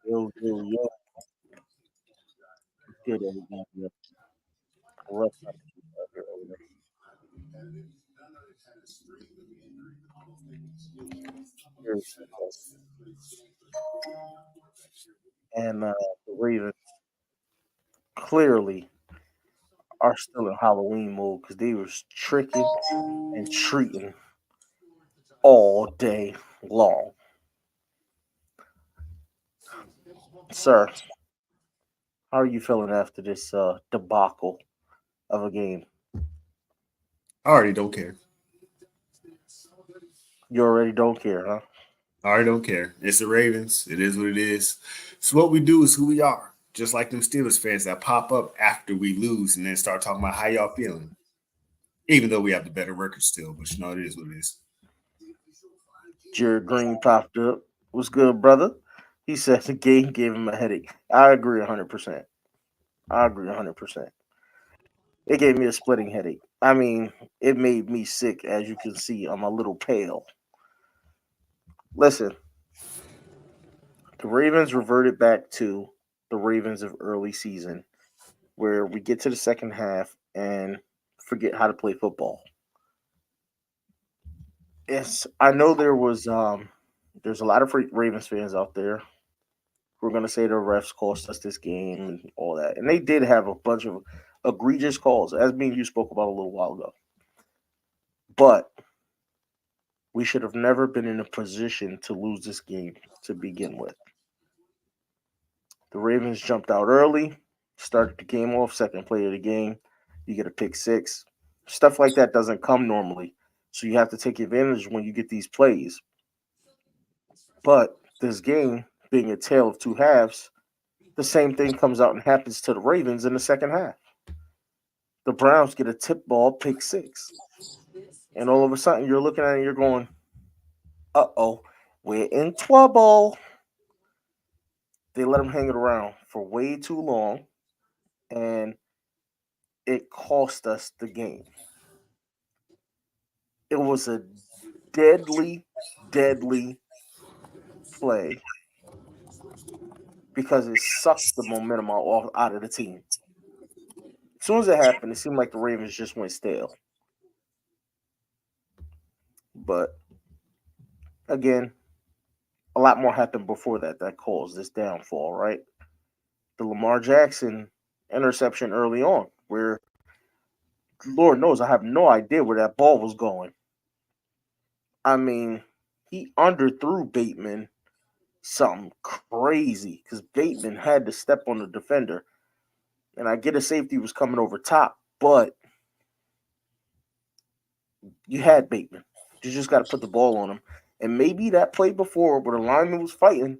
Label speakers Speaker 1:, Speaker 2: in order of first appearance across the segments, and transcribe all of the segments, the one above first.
Speaker 1: Yo. Good everybody. What's up? And the Ravens clearly are still in Halloween mode because they was tricking and treating all day long. Sir, how are you feeling after this debacle of a game?
Speaker 2: I already don't care.
Speaker 1: You already don't care, huh?
Speaker 2: I already don't care. It's the Ravens. It is what it is. So what we do is who we are. Just like them Steelers fans that pop up after we lose and then start talking about how y'all feeling. Even though we have the better record still, but it is what it is.
Speaker 1: Jared Green popped up. What's good, brother? He said the game gave him a headache. I agree 100%. I agree 100%. It gave me a splitting headache. I mean, it made me sick. As you can see, I'm a little pale. Listen, the Ravens reverted back to the Ravens of early season, where we get to the second half and forget how to play football. Yes, I know there's a lot of Ravens fans out there who are gonna say the refs cost us this game and all that, and they did have a bunch of egregious calls, as me and you spoke about a little while ago. But we should have never been in a position to lose this game to begin with. The Ravens jumped out early, started the game off, second play of the game. You get a pick six. Stuff like that doesn't come normally. So you have to take advantage when you get these plays. But this game, being a tale of two halves, the same thing comes out and happens to the Ravens in the second half. The Browns get a tip ball, pick six. And all of a sudden you're looking at it and you're going, uh-oh, we're in trouble. They let them hang it around for way too long, and it cost us the game. It was a deadly, deadly play because it sucked the momentum out of the team. As soon as it happened, it seemed like the Ravens just went stale. But again, a lot more happened before that caused this downfall, right? The Lamar Jackson interception early on, where Lord knows I have no idea where that ball was going. I mean, he underthrew Bateman something crazy because Bateman had to step on the defender. And I get a safety was coming over top, but you had Bateman. You just got to put the ball on him. And maybe that play before where the lineman was fighting,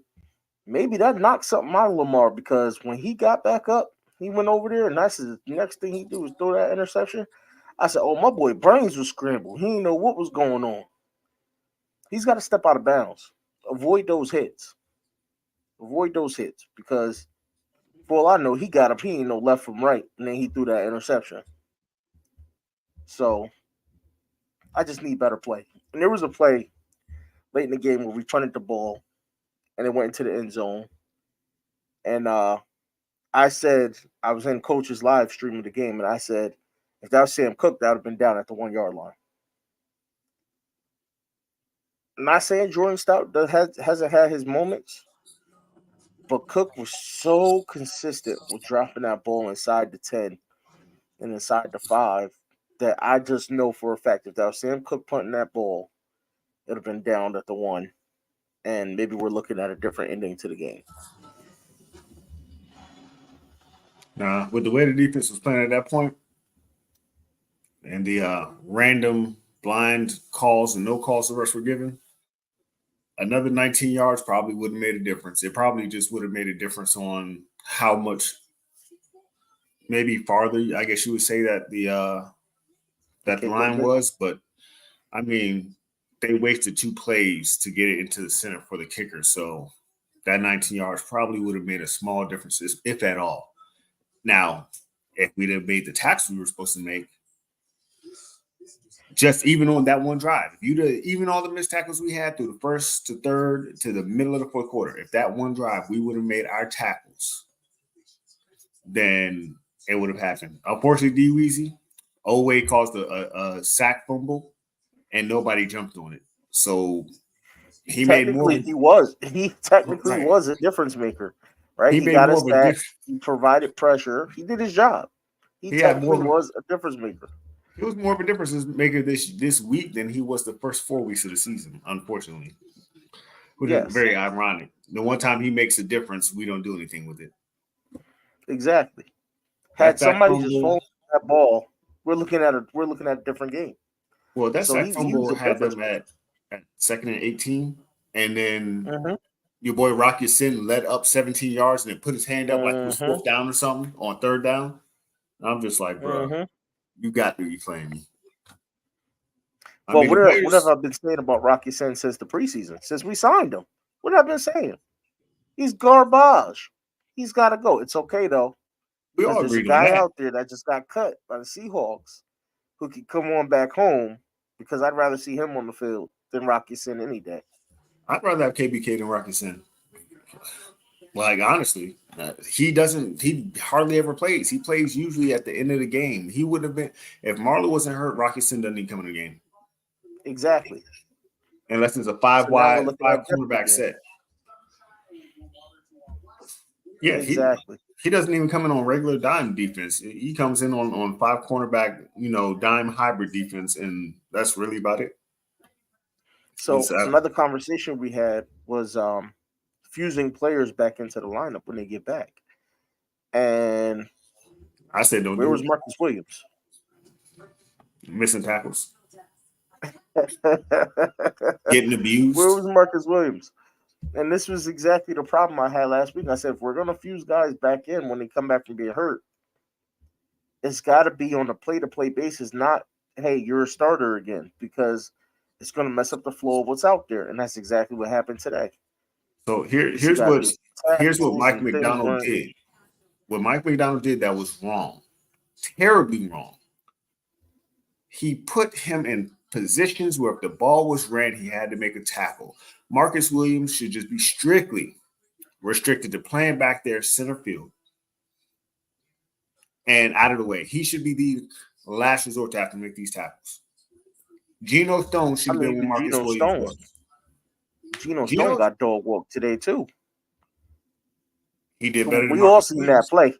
Speaker 1: maybe that knocked something out of Lamar because when he got back up, he went over there and that's the next thing he do was throw that interception. I said, oh, my boy brains was scrambled. He didn't know what was going on. He's got to step out of bounds. Avoid those hits. Avoid those hits because for all I know, he got up. He ain't no left from right, and then he threw that interception. So I just need better play. And there was a play late in the game where we punted the ball and it went into the end zone. And I said I was in Coach's live stream of the game, and I said if that was Sam Cook, that would have been down at the 1 yard line. I'm not saying Jordan Stout hasn't had his moments, but Cook was so consistent with dropping that ball inside the 10 and inside the 5 that I just know for a fact if that was Sam Cook punting that ball, it would have been down at the 1. And maybe we're looking at a different ending to the game.
Speaker 2: Nah, with the way the defense was playing at that point and the random blind calls and no calls the rest were given, another 19 yards probably wouldn't have made a difference. It probably just would have made a difference on how much, maybe farther, I guess you would say that the line was. But I mean, they wasted 2 plays to get it into the center for the kicker. So that 19 yards probably would have made a small difference, if at all. Now, if we'd have made the tackles we were supposed to make, Just even on that one drive, if you even all the missed tackles we had through the first to third to the middle of the fourth quarter, if that one drive we would have made our tackles, then it would have happened. Unfortunately, D Weezy, Oway caused a sack fumble, and nobody jumped on it. So he made more.
Speaker 1: Technically, he technically
Speaker 2: Right.
Speaker 1: was a difference maker, right?
Speaker 2: He
Speaker 1: He
Speaker 2: made
Speaker 1: got
Speaker 2: more
Speaker 1: his
Speaker 2: of a
Speaker 1: sack.
Speaker 2: difference.
Speaker 1: He provided pressure. He did his job. He
Speaker 2: He had
Speaker 1: technically
Speaker 2: more.
Speaker 1: was a difference maker.
Speaker 2: He was more of a difference maker this week than he was the first 4 weeks of the season. Unfortunately, which is
Speaker 1: Yes,
Speaker 2: very ironic. The one time he makes a difference, we don't do anything with it.
Speaker 1: exactly.
Speaker 2: That
Speaker 1: Had
Speaker 2: sack
Speaker 1: somebody just
Speaker 2: fumble.
Speaker 1: fallen that ball, we're looking at a different game.
Speaker 2: Well, that
Speaker 1: So
Speaker 2: sack
Speaker 1: he was
Speaker 2: fumble
Speaker 1: a
Speaker 2: had
Speaker 1: difference
Speaker 2: them
Speaker 1: maker.
Speaker 2: at 2nd and 18, and then
Speaker 1: Mm-hmm.
Speaker 2: your boy Rocky Sin led up 17 yards and then put his hand up like it was
Speaker 1: Mm-hmm.
Speaker 2: fourth down or something on third down. I'm just like, bro,
Speaker 1: Mm-hmm.
Speaker 2: you got to be playing me. I
Speaker 1: Well,
Speaker 2: mean, the
Speaker 1: what have
Speaker 2: players,
Speaker 1: I been saying about Rocky Sen since the preseason? Since we signed him, what have I been saying? He's garbage. He's got to go. It's okay though,
Speaker 2: we
Speaker 1: because
Speaker 2: all
Speaker 1: there's a
Speaker 2: agreed on
Speaker 1: guy
Speaker 2: that.
Speaker 1: out there that just got cut by the Seahawks who can come on back home. Because I'd rather see him on the field than Rocky Sen any day.
Speaker 2: I'd rather have KBK than Rocky Sin. Like honestly, he hardly ever plays. He plays usually at the end of the game. He would have been if Marlon wasn't hurt. Rocky Sin doesn't even come in the game
Speaker 1: Exactly.
Speaker 2: unless it's a
Speaker 1: So now we're looking
Speaker 2: five
Speaker 1: at depth
Speaker 2: cornerback
Speaker 1: again.
Speaker 2: set. Yeah,
Speaker 1: Exactly.
Speaker 2: he doesn't even come in on regular dime defense. He comes in on five cornerback, dime hybrid defense, and that's really about it. It's
Speaker 1: So another conversation we had was fusing players back into the lineup when they get back. And
Speaker 2: I said don't
Speaker 1: where
Speaker 2: do
Speaker 1: was
Speaker 2: it.
Speaker 1: Marcus Williams?
Speaker 2: Missing tackles,
Speaker 1: Where
Speaker 2: getting abused.
Speaker 1: was Marcus Williams? And this was exactly the problem I had last week. I said, if we're going to fuse guys back in when they come back from being hurt, it's got to be on a play-to-play basis, not, hey, you're a starter again, because it's going to mess up the flow of what's out there. And that's exactly what happened today.
Speaker 2: So
Speaker 1: You see guys make
Speaker 2: here's what
Speaker 1: tackles
Speaker 2: Mike
Speaker 1: and things
Speaker 2: McDonald
Speaker 1: weren't.
Speaker 2: did. What Mike McDonald did that was wrong, terribly wrong. He put him in positions where if the ball was ran, he had to make a tackle. Marcus Williams should just be strictly restricted to playing back there center field and out of the way. He should be the last resort to have to make these tackles. Geno Stone should
Speaker 1: I
Speaker 2: have
Speaker 1: mean,
Speaker 2: been where
Speaker 1: even
Speaker 2: Marcus Williams was.
Speaker 1: Geno Stone
Speaker 2: Geno,
Speaker 1: got dog walked today too.
Speaker 2: he did better than
Speaker 1: We all
Speaker 2: Marcus
Speaker 1: seen that
Speaker 2: Williams.
Speaker 1: play.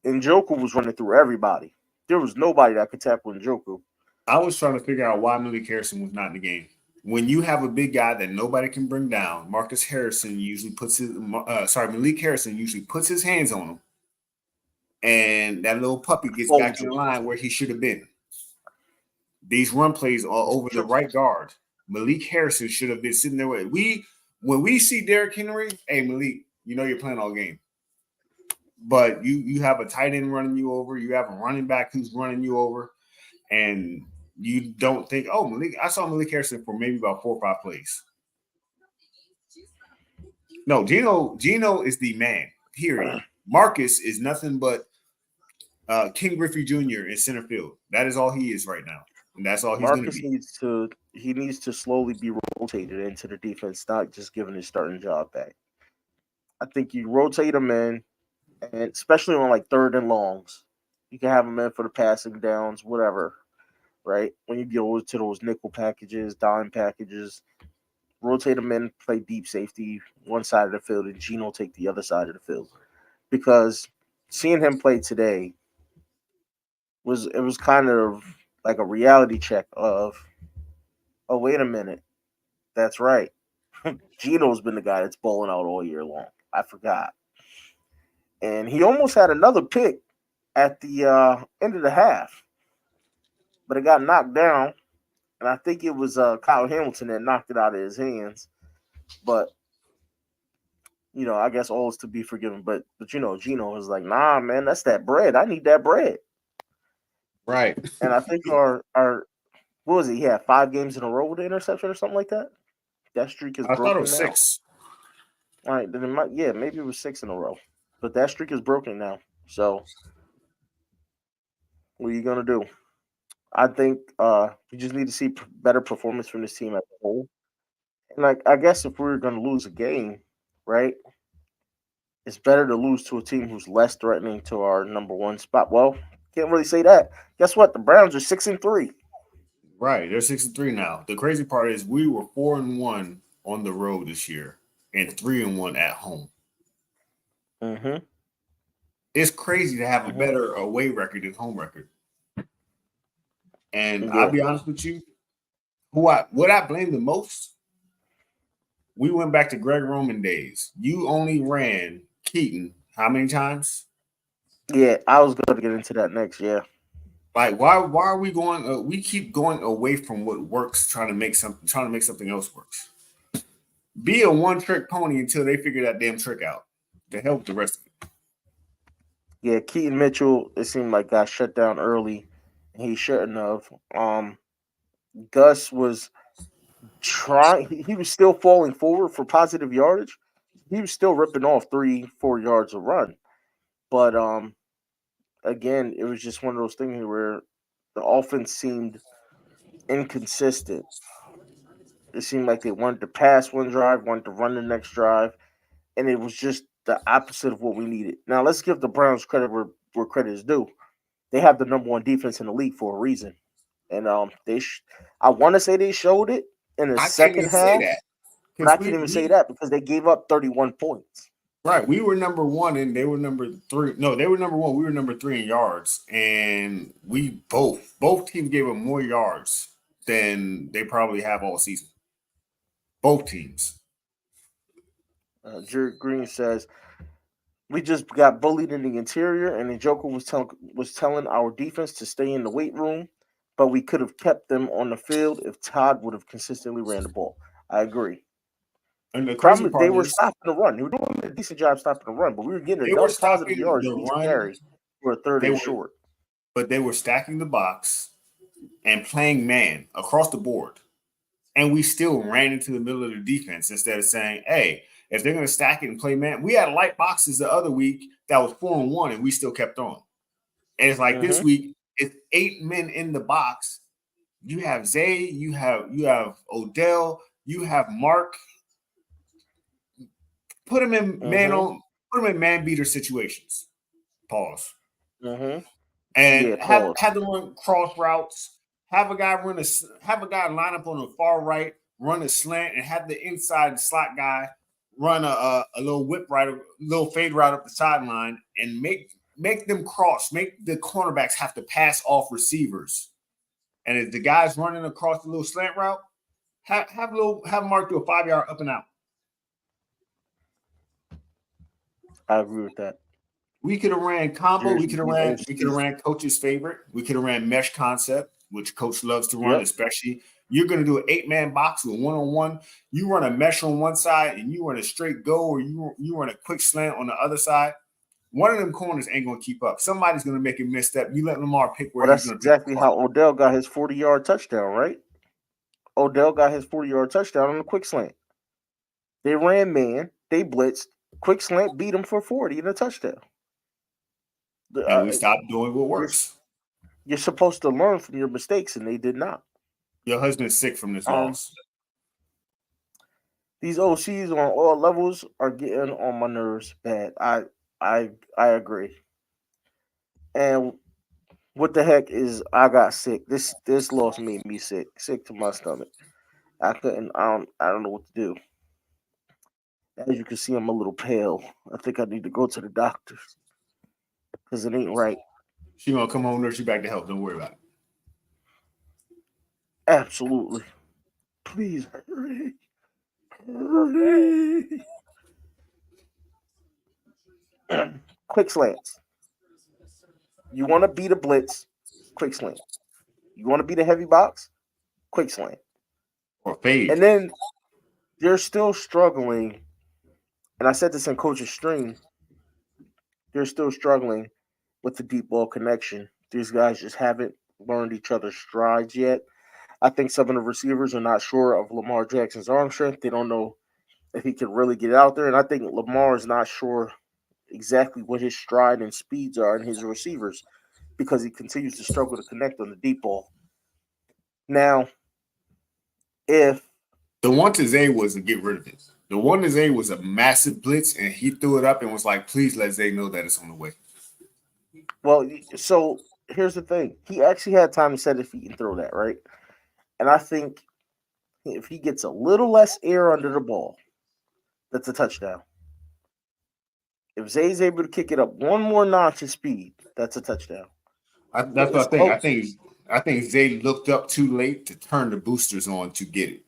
Speaker 1: Njoku was running through everybody. There was nobody that could tackle Njoku.
Speaker 2: I was trying to figure out why Malik Harrison was not in the game. When you have a big guy that nobody can bring down, Malik Harrison usually puts his hands on him, and that little puppy gets back
Speaker 1: Folds
Speaker 2: in
Speaker 1: him.
Speaker 2: line where he should have been. These run plays are over the right guard. Malik Harrison should have been sitting there with when we see Derrick Henry, hey Malik, you're playing all game. But you have a tight end running you over, you have a running back who's running you over, and you don't think, oh, Malik, I saw Malik Harrison for maybe about 4 or 5 plays. No, Geno is the man, period. Marcus is nothing but King Griffey Jr. in center field. That is all he is right now. And that's all he's going to
Speaker 1: Marcus
Speaker 2: be.
Speaker 1: needs to slowly be rotated into the defense, not just giving his starting job back. I think you rotate him in, and especially on like third and longs, you can have him in for the passing downs, whatever. Right when you go to those nickel packages, dime packages, rotate him in, play deep safety one side of the field, and Geno take the other side of the field. Because seeing him play today was kind of like a reality check of, oh wait a minute, that's right, Geno's been the guy that's balling out all year long. I forgot, and he almost had another pick at the end of the half, but it got knocked down, and I think it was Kyle Hamilton that knocked it out of his hands. But I guess all is to be forgiven. But Geno was like, nah, man, that's that bread. I need that bread.
Speaker 2: Right.
Speaker 1: And I think our what was it? He had 5 games in a row with the interception or something like that. That streak is
Speaker 2: I thought it
Speaker 1: broken
Speaker 2: was
Speaker 1: now.
Speaker 2: 6.
Speaker 1: All right, then maybe it was 6 in a row. But that streak is broken now. So what are you gonna do? I think we just need to see better performance from this team as a whole. And like I guess if we were going to lose a game, right, it's better to lose to a team who's less threatening to our number one spot. Well, can't really say that. Guess what? The Browns are 6-3.
Speaker 2: Right, they're 6-3 now. The crazy part is we were 4-1 on the road this year and 3-1 at home.
Speaker 1: Mm-hmm.
Speaker 2: It's crazy to have a
Speaker 1: Mm-hmm.
Speaker 2: better away record than home record. And I'll
Speaker 1: Yeah.
Speaker 2: be honest with you, what I blame the most, we went back to Greg Roman days. You only ran Keaton how many times?
Speaker 1: Yeah, I was going to get into that next. Yeah.
Speaker 2: Like why are we going? We keep going away from what works, trying to make something else works. Be a one trick pony until they figure that damn trick out. To help the rest of it.
Speaker 1: Yeah, Keaton Mitchell, it seemed like got shut down early. He shouldn't have. Gus was trying. He was still falling forward for positive yardage. He was still ripping off 3-4 yards a run. But again, it was just one of those things where the offense seemed inconsistent. It seemed like they wanted to pass one drive, wanted to run the next drive, and it was just the opposite of what we needed. Now let's give the Browns credit where credit is due. They have the number one defense in the league for a reason, and I want to say they showed it in the
Speaker 2: I can't
Speaker 1: second
Speaker 2: even say
Speaker 1: half,
Speaker 2: that
Speaker 1: but
Speaker 2: because
Speaker 1: I can't even say that because they gave up 31 points.
Speaker 2: right, we were number one and they were number three. No, they were number one. We were number three in yards, and we both teams gave up more yards than they probably have all season. Both teams.
Speaker 1: Jared Green says we just got bullied in the interior, and the Joker was telling our defense to stay in the weight room, but we could have kept them on the field if Todd would have consistently ran the ball. I agree.
Speaker 2: And the crazy
Speaker 1: Problem they
Speaker 2: part
Speaker 1: were
Speaker 2: is
Speaker 1: stopping the run. They were doing a decent job stopping the run, but we were getting
Speaker 2: they were
Speaker 1: enough positive
Speaker 2: stopping
Speaker 1: yards
Speaker 2: the
Speaker 1: each
Speaker 2: run.
Speaker 1: carry for a third
Speaker 2: They
Speaker 1: and
Speaker 2: were,
Speaker 1: short.
Speaker 2: but they were stacking the box and playing man across the board. And we still ran into the middle of the defense instead of saying, hey, if they're going to stack it and play man, we had light boxes the other week that was 4-1 and we still kept on. And it's like this
Speaker 1: Mm-hmm.
Speaker 2: week, it's 8 men in the box. You have Zay, you have Odell, you have Mark. Put them in man
Speaker 1: Mm-hmm.
Speaker 2: on, put them in man beater situations. Pause.
Speaker 1: Mm-hmm.
Speaker 2: And
Speaker 1: Yeah, pause.
Speaker 2: have them run cross routes. Have a guy line up on the far right, run a slant, and have the inside slot guy run a little whip right, a little fade route up the sideline, and make them cross. Make the cornerbacks have to pass off receivers. And if the guy's running across the little slant route, have Mark do a 5-yard up and out.
Speaker 1: I agree with that.
Speaker 2: We could have ran combo.
Speaker 1: There's
Speaker 2: We could have
Speaker 1: these OCs.
Speaker 2: ran coach's favorite. We could have ran mesh concept, which coach loves to run,
Speaker 1: Yep.
Speaker 2: especially you're going to do an 8-man box with one-on-one. You run a mesh on one side and you run a straight go, or you run a quick slant on the other side. One of them corners ain't going to keep up. Somebody's going to make a misstep. You let Lamar pick where
Speaker 1: Well,
Speaker 2: he's
Speaker 1: that's
Speaker 2: going to pick
Speaker 1: exactly how Odell got his 40-yard touchdown, right? Odell got his 40-yard touchdown on a quick slant. They ran man, they blitzed, quick slant beat him for 40 and a touchdown.
Speaker 2: and
Speaker 1: Uh,
Speaker 2: we stopped doing what
Speaker 1: you're
Speaker 2: works.
Speaker 1: you're supposed to learn from your mistakes, and they did not.
Speaker 2: Your husband's sick from this
Speaker 1: Um,
Speaker 2: loss.
Speaker 1: these OCs on all levels are getting on my nerves bad. I agree. And what the heck is I got sick? This loss made me sick to my stomach. I couldn't. I don't know what to do. As you can see, I'm a little pale. I think I need to go to the doctors because it ain't right.
Speaker 2: She going to come home, nurse you back to health. Don't worry about it.
Speaker 1: Absolutely. Please hurry. Hurry. Quick slants. You want to beat a blitz? Quick slant. You want to beat a heavy box? Quick slant.
Speaker 2: Or fade.
Speaker 1: And then they're still struggling. And I said this in Coach's stream. They're still struggling with the deep ball connection. These guys just haven't learned each other's strides yet. I think some of the receivers are not sure of Lamar Jackson's arm strength. They don't know if he can really get out there. And I think Lamar is not sure exactly what his stride and speeds are in his receivers because he continues to struggle to connect on the deep ball. Now, if
Speaker 2: the one to Zay wasn't get rid of it. The one to Zay was a massive blitz, and he threw it up and was like, "Please let Zay know that it's on the way."
Speaker 1: well, so here's the thing: he actually had time to set his feet and throw that, right? And I think if he gets a little less air under the ball, that's a touchdown. If Zay's able to kick it up one more notch of speed, that's a touchdown.
Speaker 2: That's
Speaker 1: It's
Speaker 2: what I think.
Speaker 1: close.
Speaker 2: I think Zay looked up too late to turn the boosters on to get it.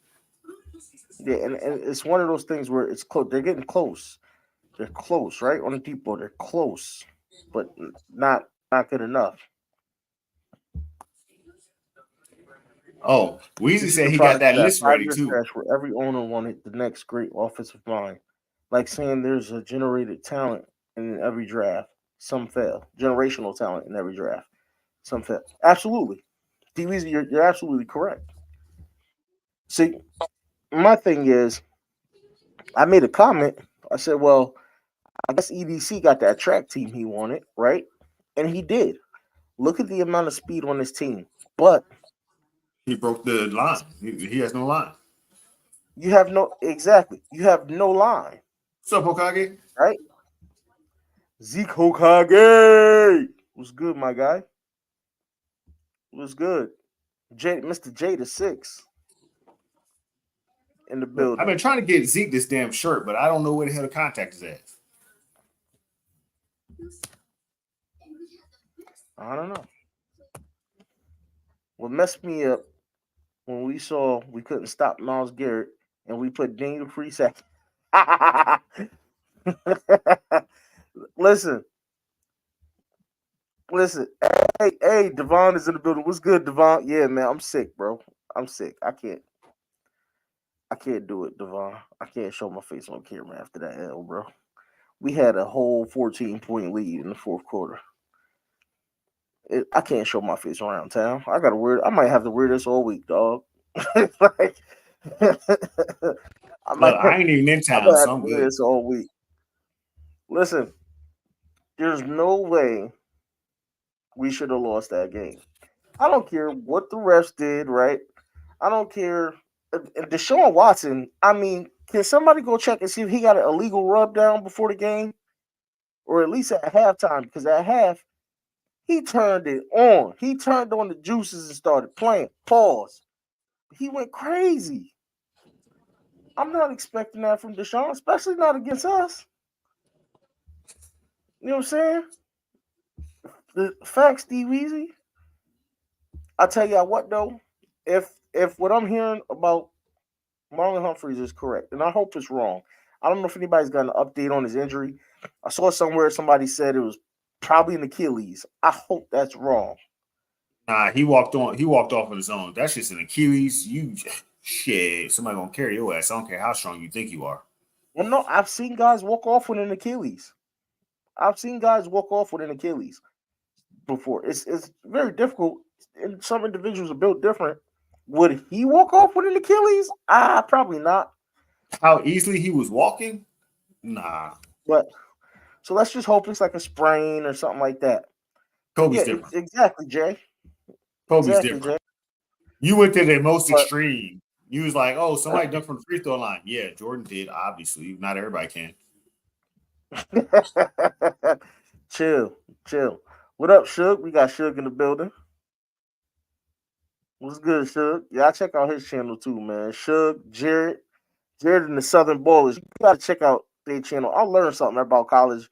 Speaker 1: Yeah, and it's one of those things where it's close. They're getting close. They're close, right? On the deep ball, they're close, but not good enough.
Speaker 2: Oh, Weezy
Speaker 1: This is
Speaker 2: said
Speaker 1: the
Speaker 2: he got
Speaker 1: product
Speaker 2: that
Speaker 1: of that
Speaker 2: list ready
Speaker 1: five-year
Speaker 2: too.
Speaker 1: stretch where every owner wanted the next great offensive mind. Like saying there's a generated talent in every draft. Some fail. Generational talent in every draft. Some fail. Absolutely. DVZ, you're absolutely correct. See, my thing is, I made a comment. I said, well, I guess EDC got that track team he wanted, right? And he did. Look at the amount of speed on his team. But
Speaker 2: He broke the line. He has no line.
Speaker 1: you have no exactly. You have no line,
Speaker 2: What's up, Hokage?
Speaker 1: right? Zeke Hokage was good, my guy. Was good. Mr. J to 6 in the
Speaker 2: Look, I've
Speaker 1: building.
Speaker 2: been trying to get Zeke this damn shirt, but I don't know where the hell the contact is at.
Speaker 1: I don't know. What messed me up when we saw we couldn't stop Miles Garrett and we put Daniel Freese at. listen, listen. Hey, Devon is in the building. What's good, Devon? Yeah, man, I'm sick, bro. I'm sick. I can't do it, Devon. I can't show my face on camera after that L, bro. We had a whole 14-point lead in the fourth quarter. I can't show my face around town. I got to wear. I might have to wear this all week, dog. like, I might.
Speaker 2: Look, I ain't even in
Speaker 1: I
Speaker 2: town,
Speaker 1: might have
Speaker 2: so
Speaker 1: to
Speaker 2: I'm
Speaker 1: wear
Speaker 2: good.
Speaker 1: this all week. Listen, there's no way we should have lost that game. I don't care what the refs did, right? I don't care. Deshaun Watson. I mean, can somebody go check and see if he got an illegal rub down before the game, or at least at halftime? Because at half, he turned it on. He turned on the juices and started playing. Pause. He went crazy. I'm not expecting that from Deshaun, especially not against us. You know what I'm saying? The facts, D Weezy. I tell you what though, if what I'm hearing about Marlon Humphreys is correct, and I hope it's wrong. I don't know if anybody's got an update on his injury. I saw somewhere somebody said it was probably an Achilles. I hope that's wrong.
Speaker 2: Nah, he walked on. He walked off on his own. That's just an Achilles. You shit. Somebody gonna carry your ass. I don't care how strong you think you are.
Speaker 1: Well, no, I've seen guys walk off with an Achilles. I've seen guys walk off with an Achilles before. It's very difficult, and some individuals are built different. Would he walk off with an Achilles? Probably not.
Speaker 2: How easily he was walking? Nah.
Speaker 1: But so let's just hope it's like a sprain or something like that.
Speaker 2: Kobe's
Speaker 1: Yeah,
Speaker 2: different.
Speaker 1: exactly, Jay.
Speaker 2: Kobe's
Speaker 1: Exactly,
Speaker 2: different.
Speaker 1: Jay.
Speaker 2: You went to the most
Speaker 1: But
Speaker 2: extreme. You was like, oh, somebody dunked from the free throw line. Yeah, Jordan did. Obviously, not everybody can.
Speaker 1: chill, chill. What up, Suge? We got Suge in the building. What's good, Suge? Yeah, I check out his channel too, man. Suge, Jared and the Southern Ballers. You gotta check out their channel. I'll learn something about college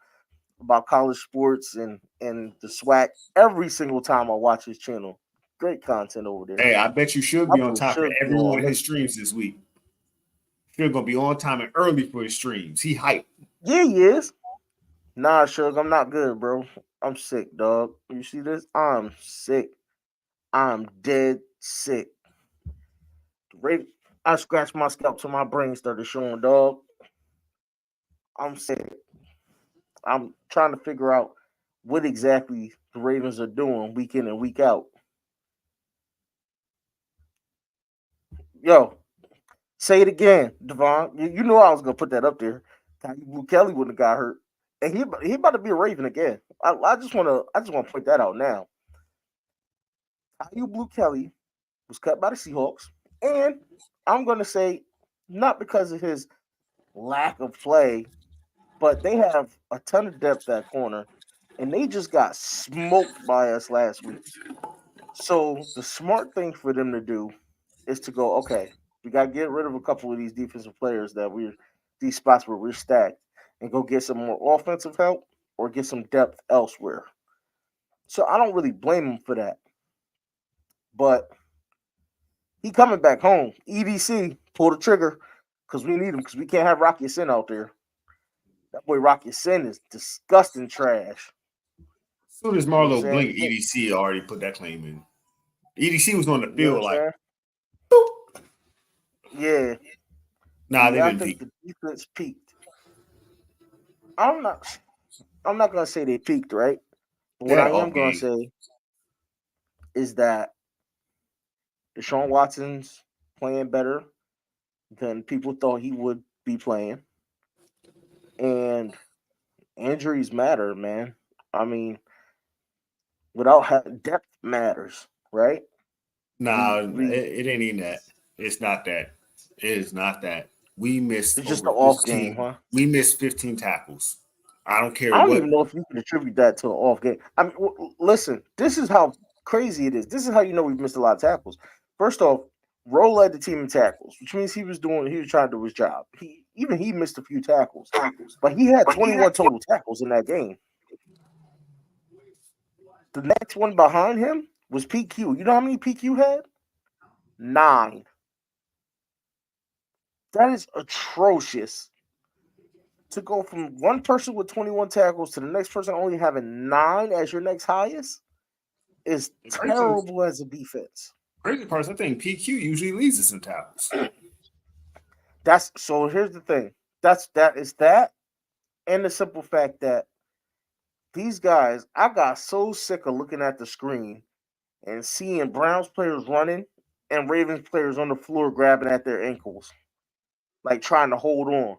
Speaker 1: sports and the swag every single time I watch his channel. Great content over there.
Speaker 2: Hey, I bet you should
Speaker 1: I
Speaker 2: be on
Speaker 1: put
Speaker 2: top of
Speaker 1: Suge
Speaker 2: every one
Speaker 1: on.
Speaker 2: of his streams this week. Should gonna be on time and early for his streams. He hyped.
Speaker 1: Yeah, he is. Nah, Suge, I'm not good, bro. I'm sick, dog. You see this? I'm sick. I'm dead sick. I scratched my scalp till my brain started showing, dog. I'm sick. I'm trying to figure out what exactly the Ravens are doing week in and week out. Yo, say it again, Devon. You know I was gonna put that up there. Blue Kelly wouldn't have got hurt, and he about to be a Raven again. I just want to point that out now. Blue Kelly was cut by the Seahawks. And I'm going to say, not because of his lack of play, but they have a ton of depth at corner, and they just got smoked by us last week. So the smart thing for them to do is to go, okay, we got to get rid of a couple of these defensive players that we're these spots where we're stacked, and go get some more offensive help or get some depth elsewhere. So I don't really blame him for that. But he coming back home. EDC, pull the trigger because we need him because we can't have Rocky Sin out there. That boy Rocky Sin is disgusting trash.
Speaker 2: As soon as
Speaker 1: You know what I'm
Speaker 2: Marlo
Speaker 1: saying?
Speaker 2: blinked, EDC already put that claim in. EDC was on the
Speaker 1: You know what I'm
Speaker 2: field like,
Speaker 1: saying?
Speaker 2: boop.
Speaker 1: Yeah.
Speaker 2: Nah, they
Speaker 1: Yeah, I
Speaker 2: didn't
Speaker 1: think
Speaker 2: peak.
Speaker 1: the defense peaked. I'm not I'm not gonna say they peaked, right? But
Speaker 2: They
Speaker 1: what
Speaker 2: had
Speaker 1: I
Speaker 2: an
Speaker 1: am
Speaker 2: off
Speaker 1: gonna
Speaker 2: game.
Speaker 1: say is that Deshaun Watson's playing better than people thought he would be playing. And injuries matter, man. I mean, without depth matters, right?
Speaker 2: Nah,
Speaker 1: We
Speaker 2: it ain't even that. It's not that. It is not that. We missed
Speaker 1: It's just
Speaker 2: over
Speaker 1: the off game,
Speaker 2: 15.
Speaker 1: huh?
Speaker 2: We missed 15 tackles. I don't care
Speaker 1: I don't
Speaker 2: what.
Speaker 1: even know if you can attribute that to an off game. I mean, listen, this is how crazy it is. This is how you know we've missed a lot of tackles. First off, Rowe led the team in tackles, which means he was trying to do his job. He missed a few tackles, but he had 21 total tackles in that game. The next one behind him was PQ. You know how many PQ had? 9. That is atrocious. To go from one person with 21 tackles to the next person only having 9 as your next highest is
Speaker 2: The
Speaker 1: terrible as a defense.
Speaker 2: crazy part is I think PQ usually leads us in tackles.
Speaker 1: That's so. Here's the thing. That, and the simple fact that these guys, I got so sick of looking at the screen and seeing Browns players running and Ravens players on the floor grabbing at their ankles, like trying to hold on.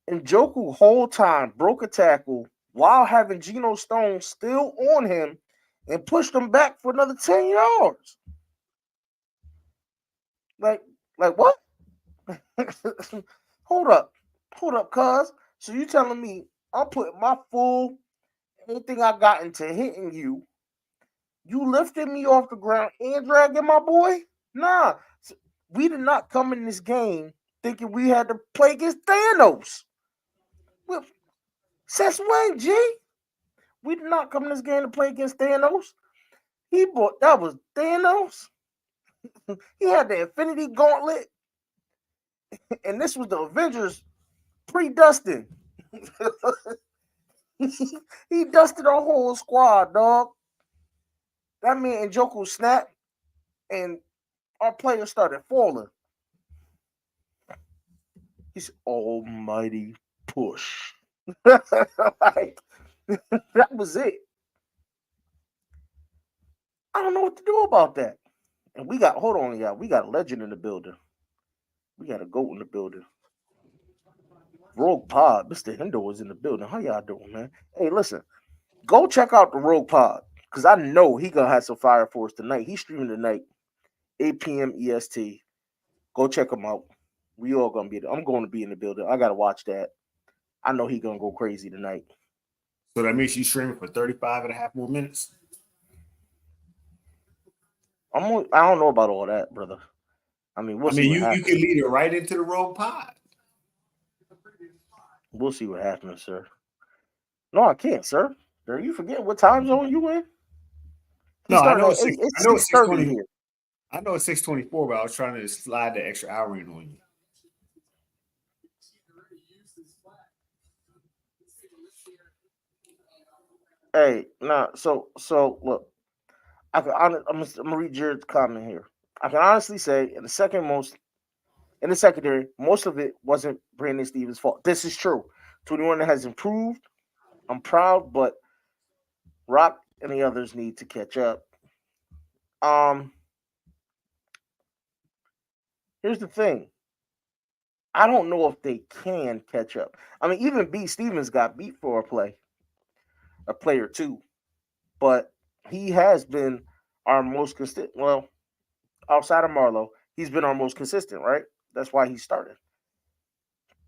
Speaker 1: And Joku whole time broke a tackle while having Geno Stone still on him and pushed him back for another 10 yards. Like, like what? hold up. Hold up, cuz. So you telling me I'm putting my full anything I got into hitting you. You lifted me off the ground and dragging my boy? Nah. We did not come in this game thinking we had to play against Thanos. Since when, G? We did not come in this game to play against Thanos. That was Thanos. He had the Infinity Gauntlet, and this was the Avengers pre-Dustin. he dusted our whole squad, dog. That man Njoku snapped, and our players started falling. He's almighty push. Like, that was it. I don't know what to do about that. And we got hold on, y'all. We got a legend in the building. We got a goat in the building. Rogue Pod, Mr. Hendo was in the building. How y'all doing, man? Hey, listen, go check out the Rogue Pod because I know he gonna have some fire for us tonight. He's streaming tonight, 8 p.m. EST. Go check him out. We all gonna be there. I'm going to be in the building. I gotta watch that. I know he gonna go crazy tonight.
Speaker 2: So that means she's streaming for 35 and a half more minutes.
Speaker 1: I don't know about all that, brother. I mean, we'll
Speaker 2: I
Speaker 1: see
Speaker 2: mean,
Speaker 1: what
Speaker 2: you
Speaker 1: happens.
Speaker 2: can lead it right into the Rogue Pod.
Speaker 1: We'll see what happens, sir. No, I can't, sir. Are you forgetting what time zone you in? He's
Speaker 2: No, I
Speaker 1: starting
Speaker 2: know
Speaker 1: at
Speaker 2: it's
Speaker 1: 8.
Speaker 2: six. I
Speaker 1: It's
Speaker 2: know it's
Speaker 1: 6:30
Speaker 2: 6:20.
Speaker 1: here.
Speaker 2: I know it's 6:24, but I was trying to slide the extra hour in on you.
Speaker 1: Hey, nah. So look, I'm gonna read Jared's comment here. I can honestly say in the secondary, most of it wasn't Brandon Stevens' fault. This is true. 21 has improved. I'm proud, but Rock and the others need to catch up. Um, Here's the thing. I don't know if they can catch up. I mean, even B. Stevens got beat for a play or two, but he has been our most consistent. Well, outside of Marlowe, he's been our most consistent, right? That's why he started.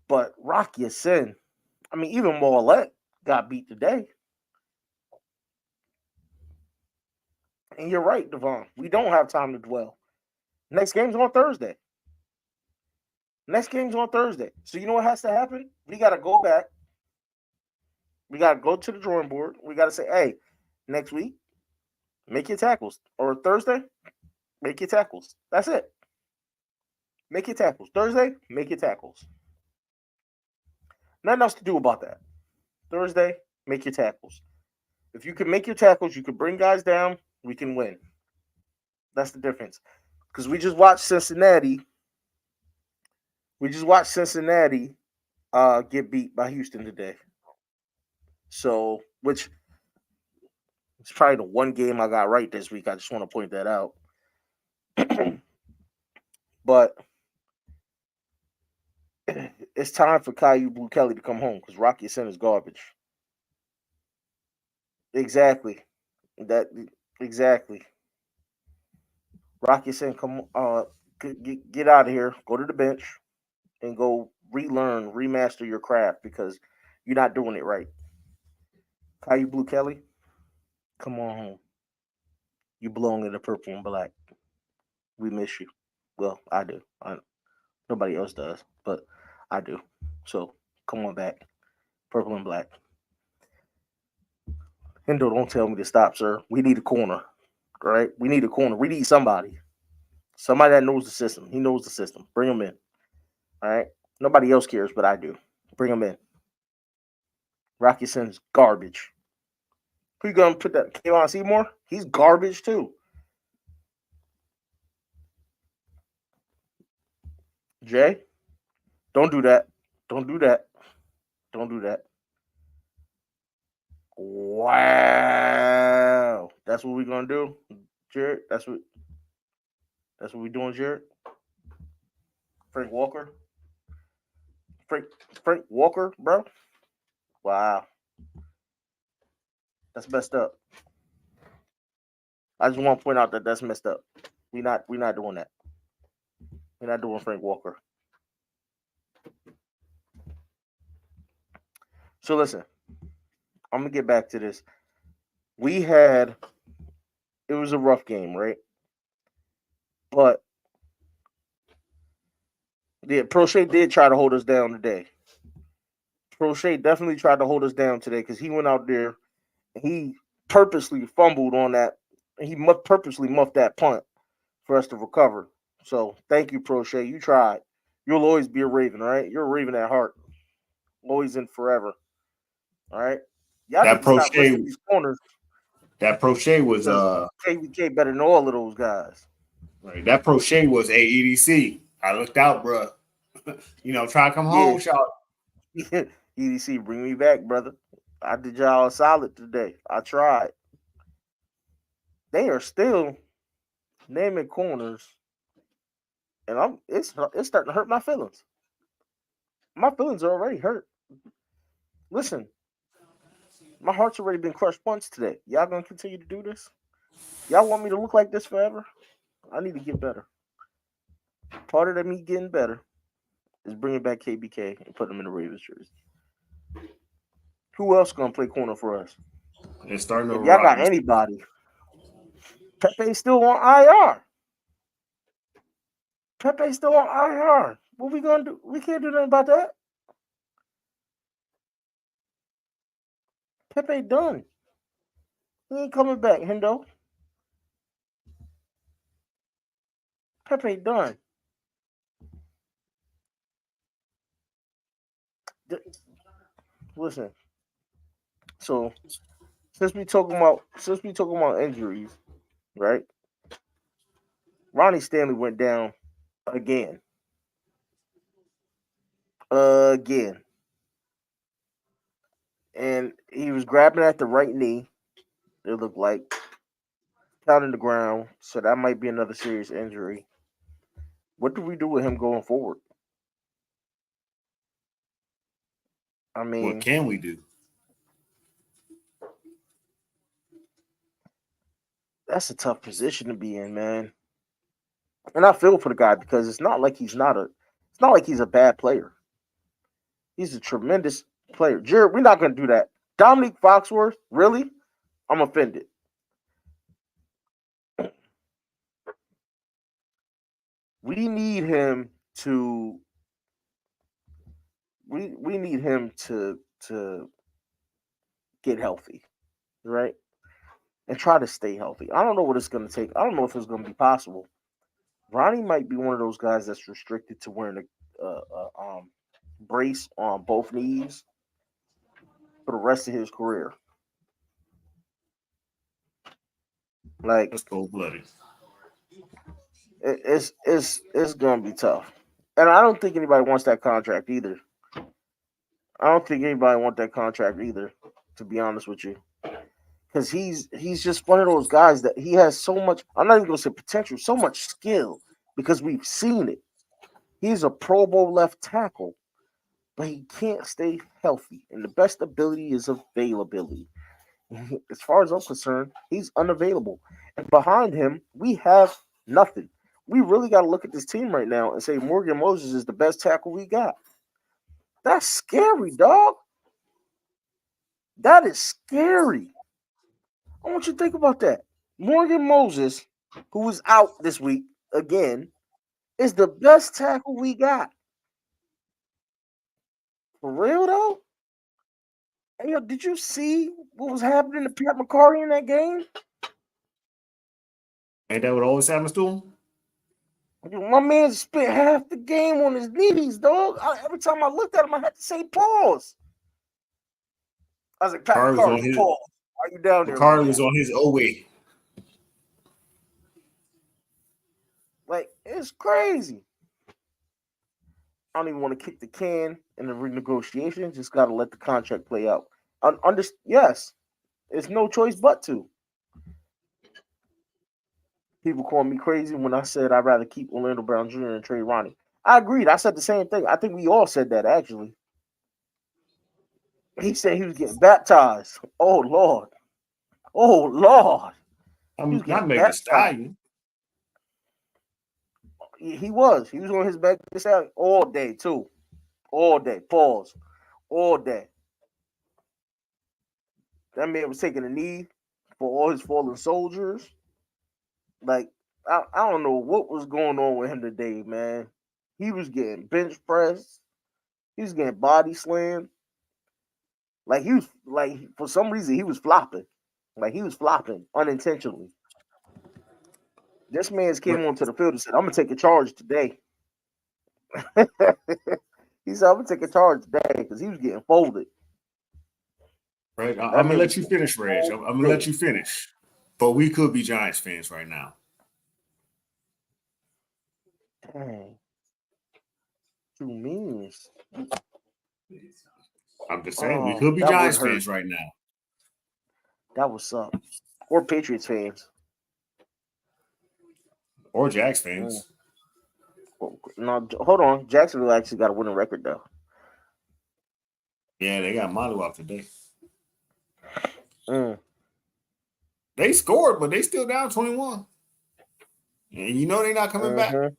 Speaker 1: But Rocky Sin, I mean, even Mollett got beat today. And you're right, Devon. We don't have time to dwell. Next game's on Thursday. Next game's on Thursday. So you know what has to happen? We got to go back. We got to go to the drawing board. We got to say, hey, next week, make your tackles. Or Thursday, make your tackles. That's it. Make your tackles. Thursday, make your tackles. Nothing else to do about that. Thursday, make your tackles. If you can make your tackles, you can bring guys down, we can win. That's the difference. Because we just watched Cincinnati. Get beat by Houston today. So, which is probably the one game I got right this week. I just want to point that out. But it's time for Caillou Blue Kelly to come home because Rocky Sin is garbage. Exactly. Exactly. Rocky Sin, come get out of here. Go to the bench and go relearn, remaster your craft because you're not doing it right. Caillou Blue Kelly, come on home. You belong in the purple and black. We miss you. Well, I do. Nobody else does, but I do. So come on back. Purple and black. Hendo, don't tell me to stop, sir. We need a corner. All right? We need a corner. We need somebody. Somebody that knows the system. He knows the system. Bring him in. All right? Nobody else cares, but I do. Bring him in. Rocky Sin's garbage. Who you gonna put that? Kayvon Seymour? He's garbage too. Jay, don't do that. Don't do that. Don't do that. Wow. That's what we're gonna do, Jared. That's what we're doing, Jared. Frank Walker. Frank Walker, bro. Wow. That's messed up. I just want to point out that that's messed up. We're not doing that. We're not doing Frank Walker. So listen, I'm gonna get back to this. It was a rough game, right? But yeah, Prochet did try to hold us down today. Prochet definitely tried to hold us down today because he went out there and he purposely fumbled on that. He purposely muffed that punt for us to recover. So thank you, Prochet. You tried. You'll always be a Raven, all right? You're a Raven at heart. Always and forever. All right? Y'all need
Speaker 2: That
Speaker 1: to stop
Speaker 2: Prochet,
Speaker 1: listening to these corners
Speaker 2: that Prochet was
Speaker 1: because KVK better than all of those guys.
Speaker 2: right. That Prochet was AEDC. I looked out, bro. Try to come
Speaker 1: Yeah.
Speaker 2: home, y'all.
Speaker 1: EDC, bring me back, brother. I did y'all a solid today. I tried. They are still naming corners, and it's starting to hurt my feelings. My feelings are already hurt. Listen, my heart's already been crushed once today. Y'all gonna continue to do this? Y'all want me to look like this forever? I need to get better. Part of me getting better is bringing back KBK and putting him in the Ravens jersey. Who else gonna play corner for us?
Speaker 2: It's starting to
Speaker 1: If y'all got
Speaker 2: rock.
Speaker 1: anybody, Pepe's still on IR. Pepe's still on IR. What we gonna do? We can't do nothing about that. Pepe done. He ain't coming back, Hendo. Pepe done. Listen. So since we talking about injuries, right? Ronnie Stanley went down again. Again. And he was grabbing at the right knee. It looked like pounding the ground. So that might be another serious injury. What do we do with him going forward? I
Speaker 2: What
Speaker 1: mean,
Speaker 2: can we do?
Speaker 1: that's a tough position to be in, man. And I feel for the guy because it's not like he's a bad player. He's a tremendous player. Jared, we're not gonna do that. Dominique Foxworth, really? I'm offended. We need him to we need him to get healthy, right? And try to stay healthy. I don't know what it's gonna take. I don't know if it's gonna be possible. Ronnie might be one of those guys that's restricted to wearing a brace on both knees for the rest of his career. Like
Speaker 2: That's cold blooded.
Speaker 1: it's gonna be tough, and I don't think anybody wants that contract either. I don't think anybody want that contract either. To be honest with you, because he's just one of those guys that he has so much. I'm not even gonna say potential, so much skill because we've seen it. He's a Pro Bowl left tackle, but he can't stay healthy, and the best ability is availability. As far as I'm concerned, he's unavailable. And behind him, we have nothing. We really got to look at this team right now and say Morgan Moses is the best tackle we got. That's scary, dog. That is scary. I want you to think about that. Morgan Moses, who was out this week again, is the best tackle we got. For real though? Hey, yo, did you see what was happening to Pat McCarty in that game?
Speaker 2: Ain't that what always happens to him?
Speaker 1: My man spent half the game on his knees, dog. Every time I looked at him, I had to say pause. I was like, Pat
Speaker 2: McCarry was on
Speaker 1: McCarty,
Speaker 2: his
Speaker 1: pause. Are you down there, my
Speaker 2: McCarry
Speaker 1: man?
Speaker 2: was on his way.
Speaker 1: Like, it's crazy. I don't even want to kick the can in the renegotiation. Just got to let the contract play out. Yes, it's no choice but to. People call me crazy when I said I'd rather keep Orlando Brown Jr. and trade Ronnie. I agreed. I said the same thing. I think we all said that, actually. He said he was getting baptized. Oh, Lord. Oh, Lord. He was
Speaker 2: I'm
Speaker 1: getting
Speaker 2: not Meg the
Speaker 1: baptized.
Speaker 2: Stallion.
Speaker 1: He was. He was on his back all day, too. All day. Pause. All day. That man was taking a knee for all his fallen soldiers. Like, I don't know what was going on with him today, man. He was getting bench pressed. He was getting body slammed. Like, he was, like, for some reason, he was flopping. Like, he was flopping unintentionally. This man's
Speaker 2: Right,
Speaker 1: came onto the field and said, I'm going to take a charge today. He said, I'm going to take a charge today because he was getting folded.
Speaker 2: right.
Speaker 1: That
Speaker 2: I'm gonna
Speaker 1: man was
Speaker 2: let you
Speaker 1: getting
Speaker 2: finish, Reg. I'm gonna let
Speaker 1: folded.
Speaker 2: you finish. But we could be Giants fans right now.
Speaker 1: Dang. 2 means.
Speaker 2: I'm just saying we
Speaker 1: Oh,
Speaker 2: could be
Speaker 1: that would
Speaker 2: Giants
Speaker 1: hurt.
Speaker 2: fans right now.
Speaker 1: That was up. Or Patriots fans.
Speaker 2: Or Jags
Speaker 1: Mm.
Speaker 2: fans.
Speaker 1: No, hold on. Jacksonville actually got a winning record, though.
Speaker 2: Yeah, they got Malu out today.
Speaker 1: Mm.
Speaker 2: They scored, but they still down 21. And you know they're not coming back.
Speaker 1: Mm-hmm.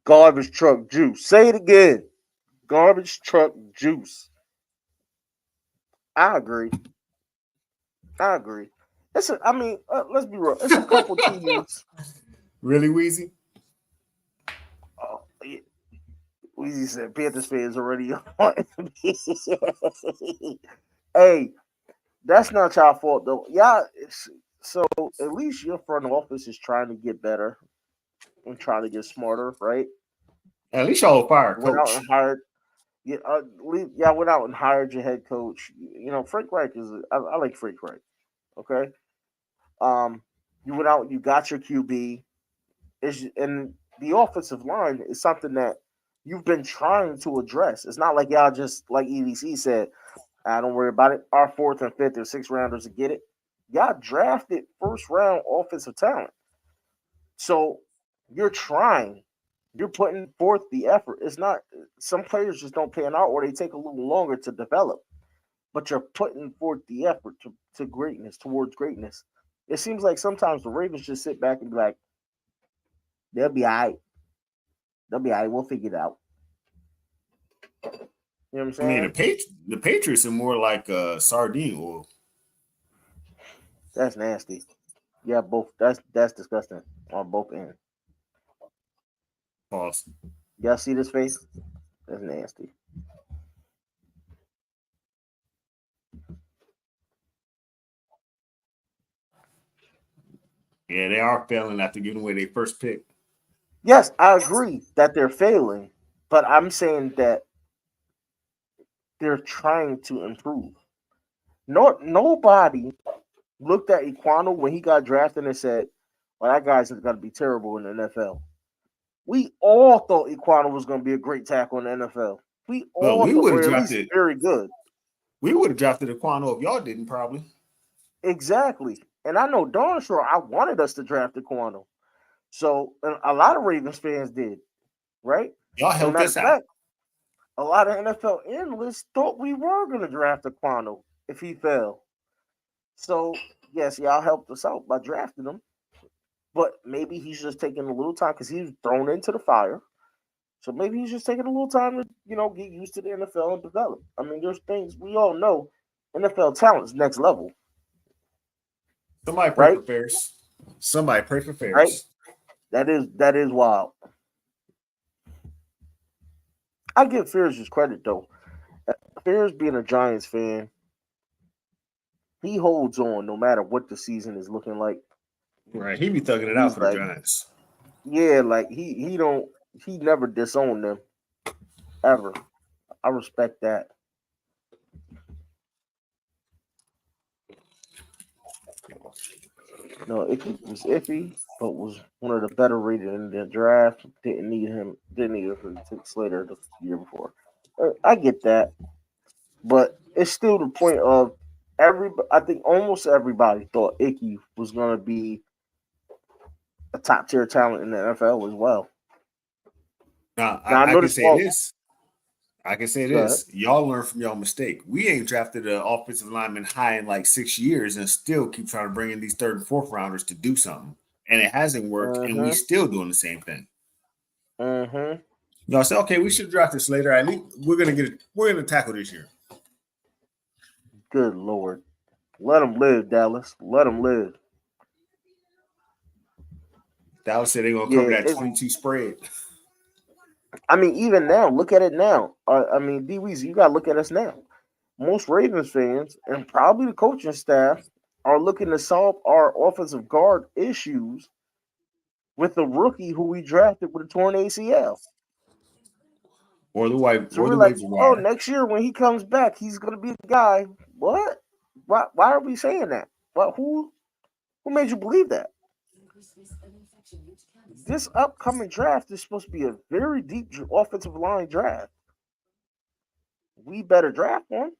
Speaker 1: Garbage truck juice. Say it again. Garbage truck juice. I agree. I agree. Let's be real. It's a couple teams.
Speaker 2: Really, Wheezy?
Speaker 1: Oh, yeah. We said Panthers fans already on. Hey, that's not y'all fault though. So at least your front office is trying to get better and trying to get smarter, right?
Speaker 2: At least y'all fire a
Speaker 1: Went out
Speaker 2: coach.
Speaker 1: and hired. Yeah, y'all went out and hired your head coach. Frank Reich is. I like Frank Reich. Okay. Um, you went out. You got your QB. And the offensive line is something that you've been trying to address. It's not like y'all just like EDC said. I don't worry about it. Our fourth and fifth or sixth rounders to get it. Y'all drafted first round offensive talent. So you're trying. You're putting forth the effort. It's not some players just don't pan out or they take a little longer to develop. but you're putting forth the effort to greatness, towards greatness. It seems like sometimes the Ravens just sit back and be like, they'll be all right. They'll be all right. We'll figure it out. You know what I'm
Speaker 2: I mean,
Speaker 1: saying?
Speaker 2: the Patriots are more like sardine oil.
Speaker 1: That's nasty. Yeah, both. That's disgusting on both ends.
Speaker 2: Pause.
Speaker 1: Y'all see this face? That's nasty.
Speaker 2: Yeah, they are failing after giving away their first pick.
Speaker 1: Yes, I agree that they're failing, but I'm saying that they're trying to improve. Nobody looked at Equano when he got drafted and said, "Well, that guy's going to be terrible in the NFL." We all thought Equano was going to be a great tackle in the NFL. We
Speaker 2: Well,
Speaker 1: all thought, or at least very good.
Speaker 2: we would have drafted Aquano if y'all didn't, probably.
Speaker 1: Exactly. And I know darn sure I wanted us to draft Equano. So a lot of Ravens fans did, right?
Speaker 2: Y'all
Speaker 1: As a
Speaker 2: helped
Speaker 1: matter
Speaker 2: us
Speaker 1: of
Speaker 2: out.
Speaker 1: fact, a lot of NFL analysts thought we were going to draft Aquano if he fell. So, yes, y'all helped us out by drafting him. But maybe he's just taking a little time because he was thrown into the fire. So maybe he's just taking a little time to, get used to the NFL and develop. I mean, there's things we all know. NFL talent is next level,
Speaker 2: Somebody pray
Speaker 1: right?
Speaker 2: for Ferris. Somebody pray for
Speaker 1: Right?
Speaker 2: Ferris.
Speaker 1: That is wild. I give Fears his credit though. Fears being a Giants fan, he holds on no matter what the season is looking like.
Speaker 2: Right. He be thugging it out
Speaker 1: He's
Speaker 2: for the
Speaker 1: like,
Speaker 2: Giants.
Speaker 1: yeah, like he never disowned them ever. I respect that. No, Icky was iffy, but was one of the better rated in the draft. Didn't need him. Didn't need him to take Slater the year before. I get that, but it's still the point of every. I think almost everybody thought Icky was going to be a top tier talent in the NFL as well.
Speaker 2: Now,
Speaker 1: Now I
Speaker 2: I
Speaker 1: know
Speaker 2: can
Speaker 1: this
Speaker 2: say
Speaker 1: all.
Speaker 2: this. I can say
Speaker 1: Go ahead.
Speaker 2: this. Y'all learn from y'all mistake. We ain't drafted an offensive lineman high in like 6 years and still keep trying to bring in these third and fourth rounders to do something. And it hasn't worked, and we
Speaker 1: Mm-hmm.
Speaker 2: still doing the same thing.
Speaker 1: Mm-hmm.
Speaker 2: Y'all say, okay, we should draft this later. At least we're gonna tackle this year.
Speaker 1: Good Lord. Let him live, Dallas. Let him live.
Speaker 2: Dallas said they're gonna cover
Speaker 1: Yeah,
Speaker 2: that 22 spread.
Speaker 1: I mean, even now, look at it now. I mean, D Weezy, you got to look at us now. Most Ravens fans and probably the coaching staff are looking to solve our offensive guard issues with the rookie who we drafted with a torn ACL. So
Speaker 2: Or
Speaker 1: we're
Speaker 2: the
Speaker 1: like,
Speaker 2: waiver
Speaker 1: oh,
Speaker 2: wire.
Speaker 1: next year when he comes back, he's going to be the guy. What? Why are we saying that? Well, who made you believe that? This upcoming draft is supposed to be a very deep offensive line draft. We better draft one.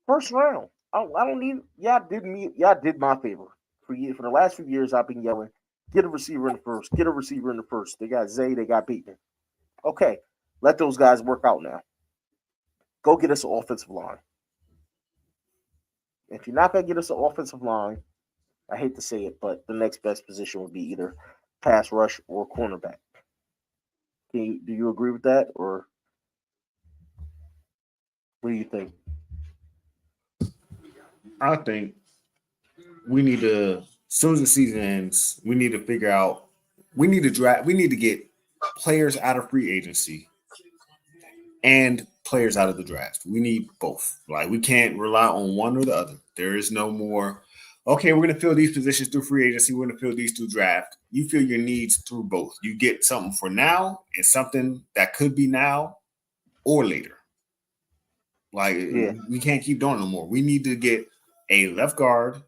Speaker 1: First round. I don't need y'all did my favor for the last few years. I've been yelling, get a receiver in the first, get a receiver in the first. They got Zay, they got Peyton. Okay, let those guys work out now. Go get us an offensive line. If you're not gonna get us an offensive line, I hate to say it, but the next best position would be either pass rush or cornerback. Do you agree with that, or what do you think?
Speaker 2: I think we need to, as soon as the season ends, we need to figure out, we need to get players out of free agency and players out of the draft. We need both. Like, we can't rely on one or the other. There is no more, okay, we're going to fill these positions through free agency, we're going to fill these through draft. You fill your needs through both. You get something for now and something that could be now or later. Like,
Speaker 1: Yeah,
Speaker 2: we can't keep doing no more. We need to get a left guard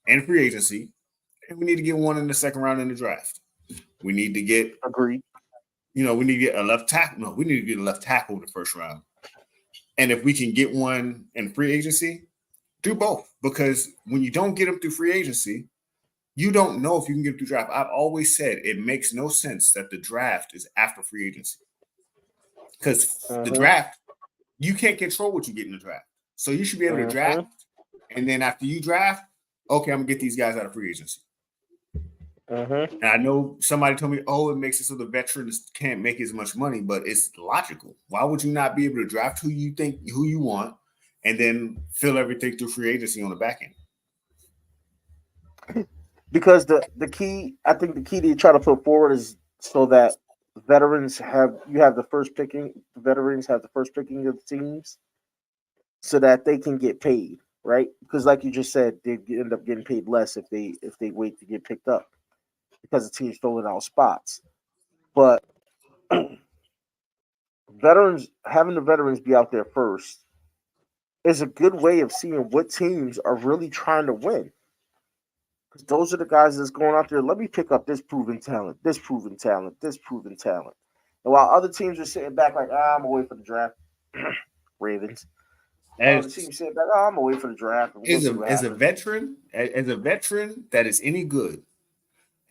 Speaker 2: and free agency, and we need to get one in the second round in the draft. We need to get,
Speaker 1: agree.
Speaker 2: we need to get a left tackle. No, we need to get a left tackle in the first round. And if we can get one in free agency, do both. Because when you don't get them through free agency, you don't know if you can get them through draft. I've always said it makes no sense that the draft is after free agency. Because the
Speaker 1: Uh-huh.
Speaker 2: draft, you can't control what you get in the draft. So you should be able to draft, and then after you draft, okay, I'm gonna get these guys out of free agency. And I know somebody told me, oh, it makes it so the veterans can't make as much money, but it's logical. Why would you not be able to draft who you want, and then fill everything through free agency on the back
Speaker 1: end? Because the key, I think the key that you try to put forward is so that veterans have the first picking. The veterans have the first picking of the teams, so that they can get paid, right? Because like you just said, they end up getting paid less if they wait to get picked up, because the team's filling out spots. But having the veterans be out there first is a good way of seeing what teams are really trying to win. Because those are the guys that's going out there. Let me pick up this proven talent, this proven talent, this proven talent. And while other teams are sitting back like, I'm gonna wait for the draft, Ravens. The team sitting back, I'm gonna wait for the draft.
Speaker 2: As a veteran that is any good,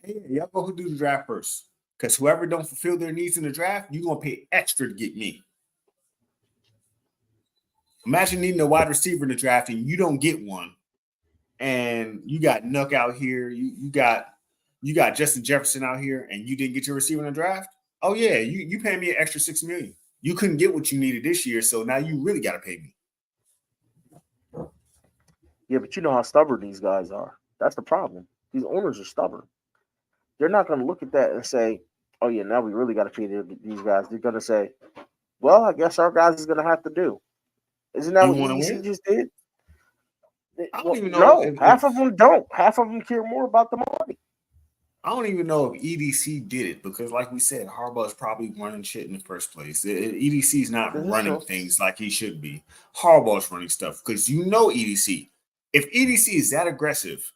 Speaker 2: hey, y'all go do the draft first. Because whoever don't fulfill their needs in the draft, you're going to pay extra to get me. Imagine needing a wide receiver in the draft and you don't get one. And you got Nuck out here. You got Justin Jefferson out here and you didn't get your receiver in the draft. Oh, yeah, you paying me an extra $6 million. You couldn't get what you needed this year, so now you really got to pay me.
Speaker 1: Yeah, but you know how stubborn these guys are. That's the problem. These owners are stubborn. They're not going to look at that and say, oh, yeah, now we really got to pay these guys. They're going to say, well, I guess our guys is going to have to do. Isn't that what EDC just did?
Speaker 2: I don't even know.
Speaker 1: No, half of them don't. Half of them care more about the money.
Speaker 2: I don't even know if EDC did it because, like we said, Harbaugh's probably running shit in the first place. EDC's not running things like he should be. Harbaugh's running stuff because EDC. If EDC is that aggressive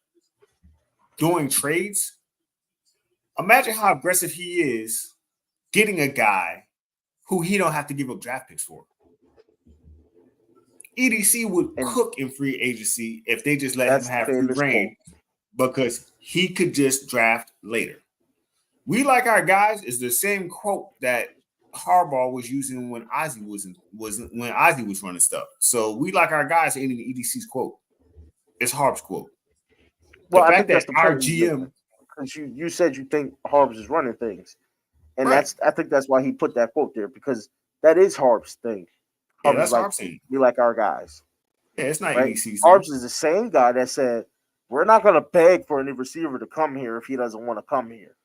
Speaker 2: doing trades, imagine how aggressive he is getting a guy who he don't have to give up draft picks for. EDC would cook in free agency if they just let him have free reign because he could just draft later. We like our guys is the same quote that Harbaugh was using when Ozzie was running stuff. So we like our guys ain't even EDC's quote. It's Harb's quote.
Speaker 1: Well, I think that's the our GM. Because you said you think Harb's is running things, and I think that's why he put that quote there because that is Harb's thing.
Speaker 2: Yeah, that's Harb's thing.
Speaker 1: We like our guys.
Speaker 2: Yeah, it's not EDC's.
Speaker 1: Harb's is the same guy that said we're not going to beg for any receiver to come here if he doesn't want to come here.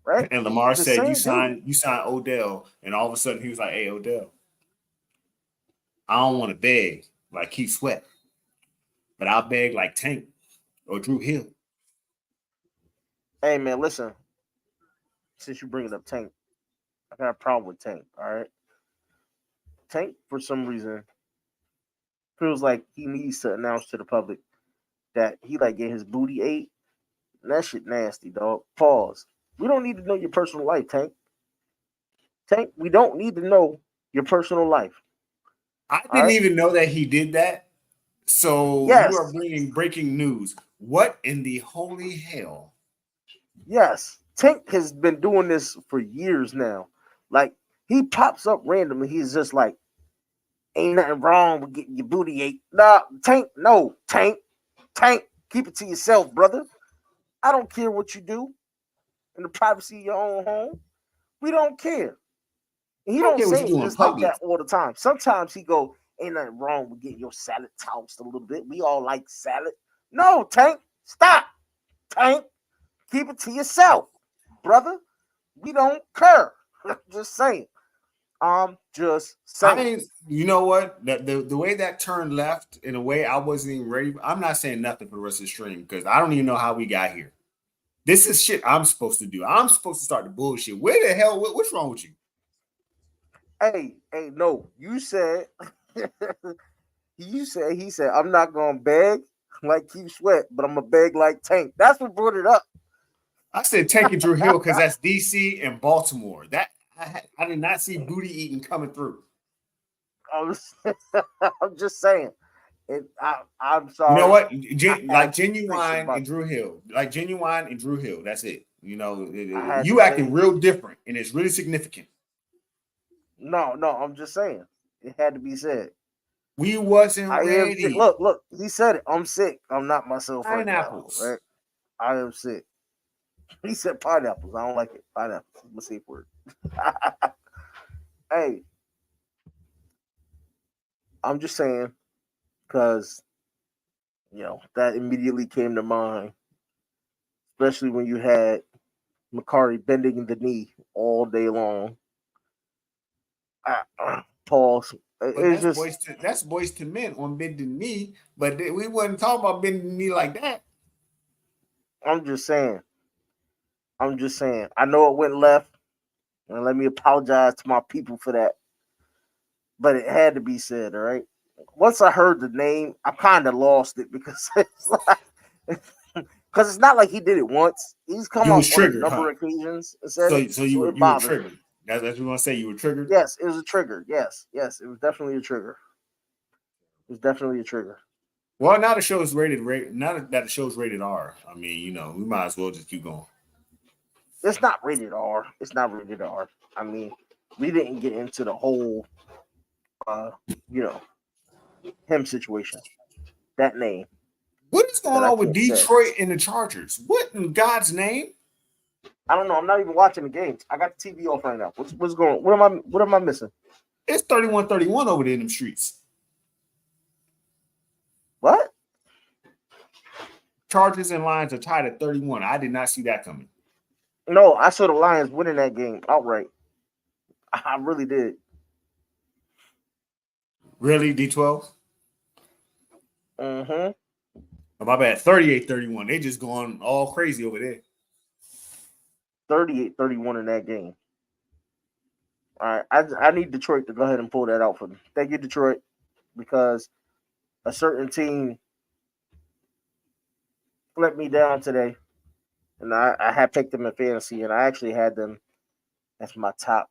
Speaker 1: Right?
Speaker 2: And Lamar said you sign Odell, and all of a sudden he was like, "Hey, Odell, I don't want to beg like Keith Sweat, but I'll beg like Tank or Drew Hill."
Speaker 1: Hey man, listen. Since you bring it up, Tank, I got a problem with Tank. All right, Tank for some reason feels like he needs to announce to the public that he like get his booty ate. And that shit nasty, dog. Pause. We don't need to know your personal life, Tank. Tank, we don't need to know your personal life.
Speaker 2: I didn't even know that he did that. So you are bringing breaking news. What in the holy hell?
Speaker 1: Yes. Tank has been doing this for years now. Like, he pops up randomly. He's just like, ain't nothing wrong with getting your booty ate. Nah, Tank, no. Tank, keep it to yourself, brother. I don't care what you do in the privacy of your own home. We don't care. And he don't say it just like that all the time. Sometimes he go, ain't nothing wrong with getting your salad tossed a little bit. We all like salad. No, Tank, stop. Tank, keep it to yourself, brother. We don't care. Just saying. I'm just saying.
Speaker 2: You know what? The way that turned left in a way I wasn't even ready. I'm not saying nothing for the rest of the stream because I don't even know how we got here. This is shit I'm supposed to do. I'm supposed to start the bullshit. Where the hell? What's wrong with you?
Speaker 1: Hey, no. You said, he said, I'm not going to beg like Keith Sweat, but I'm going to beg like Tank. That's what brought it up.
Speaker 2: I said Tank and Drew Hill because that's DC and Baltimore. That I did not see booty eating coming through.
Speaker 1: I'm just saying. I'm sorry.
Speaker 2: You know what? Like Genuine and Drew Hill. Like Genuine and Drew Hill. That's it. You know, you acting real different, and it's really significant.
Speaker 1: No, I'm just saying. It had to be said.
Speaker 2: We wasn't
Speaker 1: I am sick.
Speaker 2: ready.
Speaker 1: Look, he said it. I'm sick. I'm not myself right now.
Speaker 2: Pineapples.
Speaker 1: Right? I am sick. He said pineapples. I don't like it. Pineapples. I'm a safe word. Hey, I'm just saying because that immediately came to mind, especially when you had McCarty bending the knee all day long. Pause.
Speaker 2: But
Speaker 1: It's just
Speaker 2: that's boys to men on bending knee. But we wasn't talking about bending knee like that.
Speaker 1: I'm just saying. I'm just saying. I know it went left, and let me apologize to my people for that. But it had to be said, all right? Once I heard the name, I kind of lost it because it's not like he did it once. He's come
Speaker 2: You
Speaker 1: up
Speaker 2: was
Speaker 1: on a
Speaker 2: triggered,
Speaker 1: number
Speaker 2: huh?
Speaker 1: of occasions and said it,
Speaker 2: So
Speaker 1: so it
Speaker 2: you were
Speaker 1: bothered me.
Speaker 2: triggered. That's what you want to say. You were triggered.
Speaker 1: Yes, it was a trigger. Yes, it was definitely a trigger. It was definitely a trigger.
Speaker 2: Well, now the show's rated. Now that the show's rated R. I mean, we might as well just keep going.
Speaker 1: It's not rated R. It's not rated R. I mean, we didn't get into the whole, uh, you know, him situation. That name
Speaker 2: What is
Speaker 1: that
Speaker 2: going
Speaker 1: I
Speaker 2: on with
Speaker 1: can't say.
Speaker 2: Detroit and the Chargers? What in God's name?
Speaker 1: I don't know. I'm not even watching the games. I got the TV off right now. What's going? What am I missing?
Speaker 2: It's 31-31 over there in them streets.
Speaker 1: What?
Speaker 2: Chargers and Lions are tied at 31. I did not see that coming.
Speaker 1: No, I saw the Lions winning that game outright. I really did.
Speaker 2: Really, D12?
Speaker 1: Mm-hmm.
Speaker 2: Oh, my bad. 38-31. They just going all crazy over there.
Speaker 1: 38-31 in that game. All right. I need Detroit to go ahead and pull that out for me. Thank you, Detroit, because a certain team let me down today. And I had picked them in fantasy, and I actually had them as my top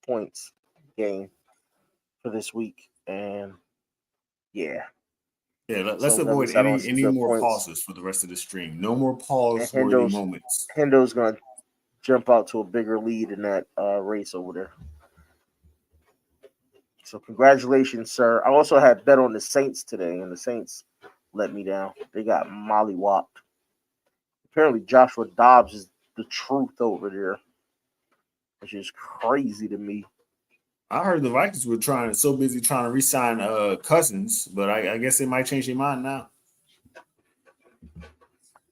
Speaker 1: points game for this week. And yeah.
Speaker 2: Yeah, let's
Speaker 1: So that
Speaker 2: avoid
Speaker 1: means I don't see
Speaker 2: any
Speaker 1: good
Speaker 2: more
Speaker 1: points.
Speaker 2: pauses for the rest of the stream. No more
Speaker 1: And
Speaker 2: pause-worthy moments.
Speaker 1: Hendo's gonna jump out to a bigger lead in that race over there. So congratulations, sir. I also had bet on the Saints today, and the Saints let me down. They got mollywopped. Apparently, Joshua Dobbs is the truth over there, which is crazy to me.
Speaker 2: I heard the Vikings were so busy trying to re-sign Cousins, but I guess they might change their mind now.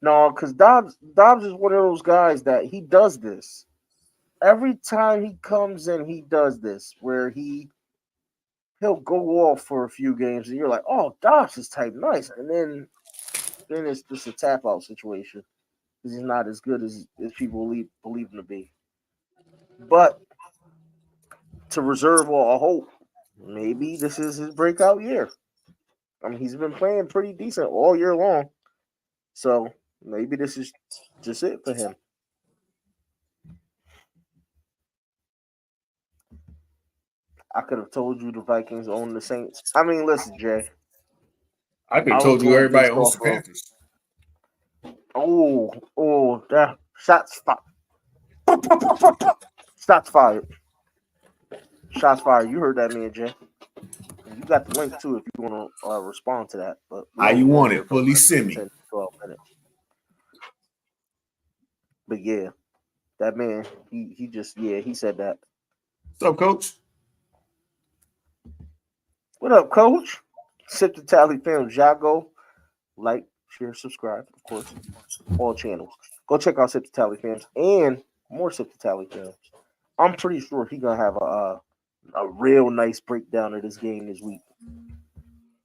Speaker 1: No, because Dobbs is one of those guys that he does this. Every time he comes in, he does this, where he'll go off for a few games, and you're like, "Oh, Dobbs is type nice," and then it's just a tap out situation because he's not as good as people believe him to be. But to reserve all hope, maybe this is his breakout year. I mean, he's been playing pretty decent all year long, so maybe this is just it for him. I could have told you the Vikings own the Saints. I mean, listen, Jay.
Speaker 2: I could
Speaker 1: I
Speaker 2: have
Speaker 1: was
Speaker 2: told you
Speaker 1: going
Speaker 2: everybody
Speaker 1: based
Speaker 2: owns
Speaker 1: off
Speaker 2: the
Speaker 1: of
Speaker 2: Panthers.
Speaker 1: that shots fired. Shots fired. Shots fired. You heard that, man, Jay. You got the link too if you want to respond to that. But we
Speaker 2: How you
Speaker 1: only
Speaker 2: want
Speaker 1: here
Speaker 2: it?
Speaker 1: for
Speaker 2: Fully
Speaker 1: about
Speaker 2: semi.
Speaker 1: 10, 12 minutes. But yeah, that man, he just he said that.
Speaker 2: What's up, Coach?
Speaker 1: What up, Coach? Sip the Tally Films. Y'all go like, share, subscribe, of course, all channels. Go check out Sip the Tally Films and more Sip the Tally Films. I'm pretty sure he gonna have a real nice breakdown of this game this week.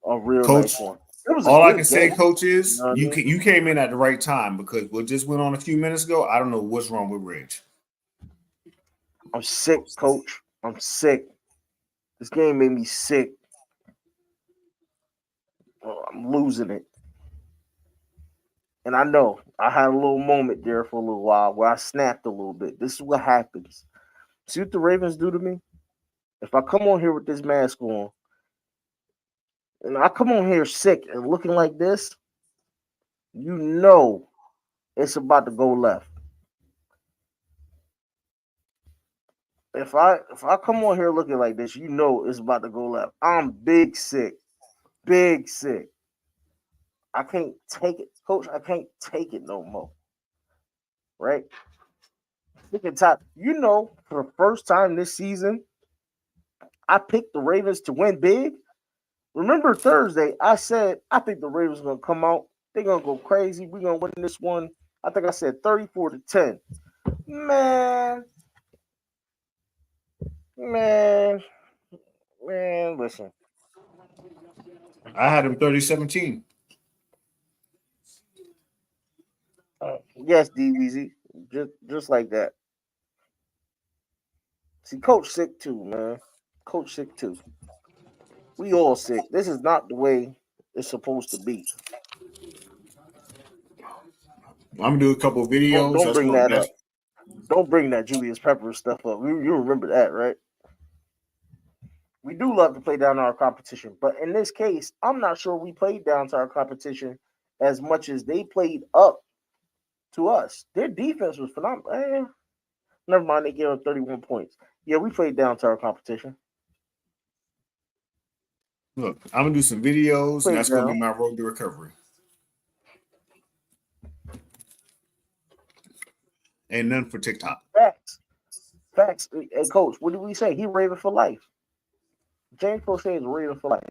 Speaker 1: A real
Speaker 2: Coach,
Speaker 1: nice one. It was a
Speaker 2: all I can
Speaker 1: good
Speaker 2: say,
Speaker 1: game.
Speaker 2: Coach,
Speaker 1: You
Speaker 2: is
Speaker 1: know what I mean?
Speaker 2: you came in at the right time because what just went on a few minutes ago, I don't know what's wrong with Reg.
Speaker 1: I'm sick, Coach. I'm sick. This game made me sick. I'm losing it. And I know I had a little moment there for a little while where I snapped a little bit. This is what happens. See what the Ravens do to me? If I come on here with this mask on, and I come on here sick and looking like this, you know it's about to go left. if I come on here looking like this, you know it's about to go left. I'm big sick. Big sick. I can't take it, coach. I can't take it no more. Right? Top. You know, for the first time this season, I picked the Ravens to win big. Remember Thursday, I said I think the Ravens are gonna come out. They're gonna go crazy. We're gonna win this one. I think I said 34-10. Man, man, man, listen.
Speaker 2: I had him 30-17.
Speaker 1: Yes, DBZ. Just like that. See, Coach sick too, man. Coach sick too. We all sick. This is not the way it's supposed to be.
Speaker 2: I'm gonna do a couple of
Speaker 1: Don't
Speaker 2: videos.
Speaker 1: don't
Speaker 2: That's
Speaker 1: bring
Speaker 2: going
Speaker 1: that
Speaker 2: that's
Speaker 1: up. Don't bring that Julius Pepper stuff up. You remember that, right? We do love to play down our competition, but in this case, I'm not sure we played down to our competition as much as they played up to us. Their defense was phenomenal. Never mind, they gave up 31 points. Yeah, we played down to our competition.
Speaker 2: look, I'm gonna do some videos, and
Speaker 1: Played
Speaker 2: that's gonna
Speaker 1: down.
Speaker 2: be my road to recovery. Ain't nothing for TikTok.
Speaker 1: Facts. Facts. Hey, coach, what did we say? He Raven for life. James Prochet is Raven for life.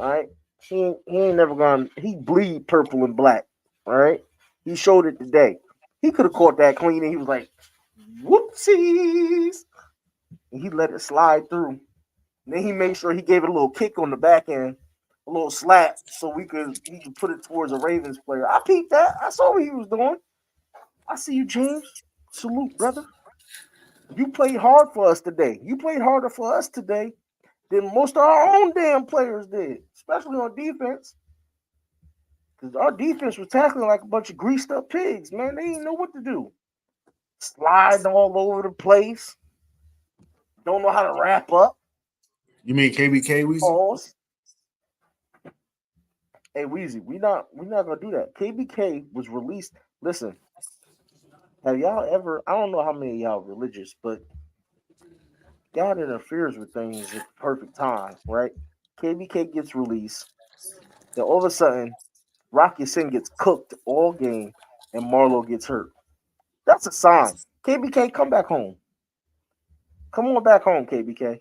Speaker 1: All right. He ain't never gone. He bleed purple and black. All right. He showed it today. He could have caught that clean, and he was like, "Whoopsies!" And he let it slide through. And then he made sure he gave it a little kick on the back end, a little slap, so he could put it towards a Ravens player. I peeped that. I saw what he was doing. I see you, James. Salute, brother. You played hard for us today. You played harder for us today than most of our own damn players did, especially on defense. Because our defense was tackling like a bunch of greased up pigs, man. They didn't know what to do. Sliding all over the place. Don't know how to wrap up.
Speaker 2: You mean KBK Weezy?
Speaker 1: Pause. Hey Weezy, we not gonna do that. KBK was released. Listen, have y'all ever? I don't know how many of y'all religious, but God interferes with things at the perfect time, right? KBK gets released. Then all of a sudden, Rocky Sin gets cooked all game, and Marlo gets hurt. That's a sign. KBK, come back home. Come on back home, KBK.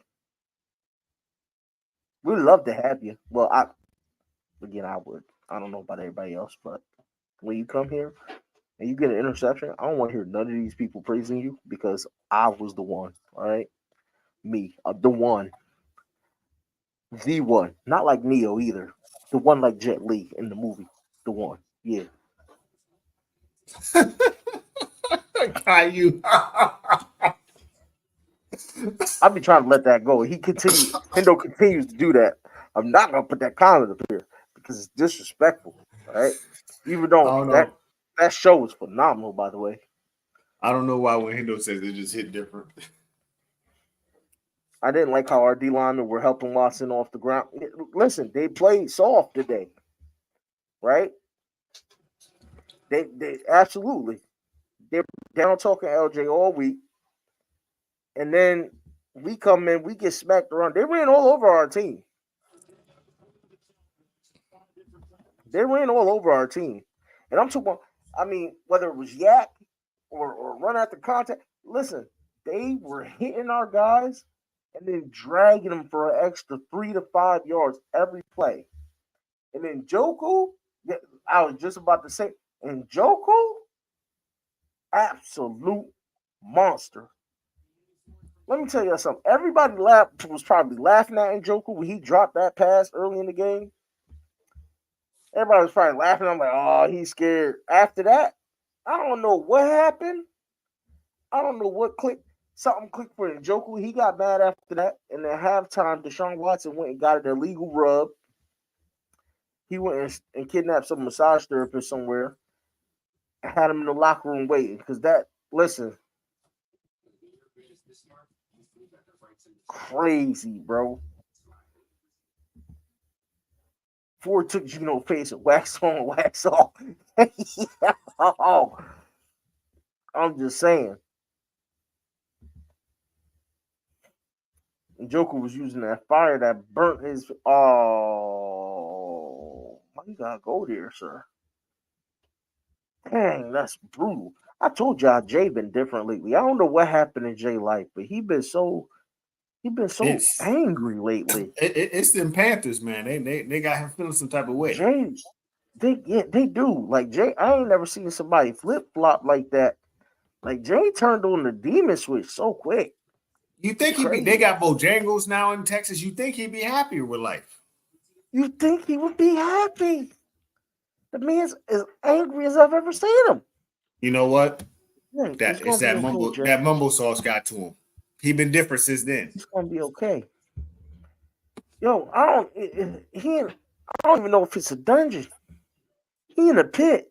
Speaker 1: We'd love to have you. Well, I would. I don't know about everybody else, but when you come here and you get an interception, I don't want to hear none of these people praising you because I was the one. All right, me, the one, the one, not like Neo either. The one like Jet Li in the movie. The one. Yeah.
Speaker 2: You.
Speaker 1: I've been trying to let that go. Hendo continues to do that. I'm not gonna put that comment up here because it's disrespectful. All right. Even
Speaker 2: I
Speaker 1: though
Speaker 2: don't know.
Speaker 1: that show was phenomenal, by the way.
Speaker 2: I don't know why when Hendo says it just hit different.
Speaker 1: I didn't like how our D linemen were helping Watson off the ground. Listen, they played soft today, right? They absolutely. They're down talking LJ all week, and then we come in, we get smacked around. They ran all over our team. They ran all over our team, and I'm talking. I mean, whether it was yak or run after contact. Listen, they were hitting our guys and then dragging them for an extra 3 to 5 yards every play. And then Joku, I was just about to say, and Joku, absolute monster. Let me tell you something. Everybody was probably laughing at Njoku when he dropped that pass early in the game. Everybody was probably laughing. I'm like, oh, he's scared. After that, I don't know what happened. I don't know what clicked. Something clicked for Njoku. He got mad after that. And at halftime, Deshaun Watson went and got an illegal rub. He went and kidnapped some massage therapist somewhere. Had him in the locker room waiting. Because listen, crazy, bro. Ford took Geno face and wax on, wax off. Oh, I'm just saying. Joker was using that fire that burnt his. Oh, why you gotta go there, sir? Dang, that's brutal. I told y'all Jay been different lately. I don't know what happened in Jay life, but he been so
Speaker 2: It's
Speaker 1: angry lately.
Speaker 2: it's them Panthers, man. They got him feeling some type of way.
Speaker 1: Jay, they do. Like Jay, I ain't never seen somebody flip flop like that. Like Jay turned on the demon switch so quick.
Speaker 2: You
Speaker 1: It's
Speaker 2: think they
Speaker 1: crazy.
Speaker 2: got Bojangles now in Texas? You think he'd be happier with life?
Speaker 1: You think he would be happy? The man's as angry as I've ever seen him.
Speaker 2: You know what?
Speaker 1: Hey, it's
Speaker 2: That it's
Speaker 1: gonna be
Speaker 2: that
Speaker 1: okay,
Speaker 2: mumble
Speaker 1: Jay.
Speaker 2: that mumble sauce got to him. He been different since then.
Speaker 1: It's gonna be okay. Yo, I don't. I don't even know if it's a dungeon. He in a pit,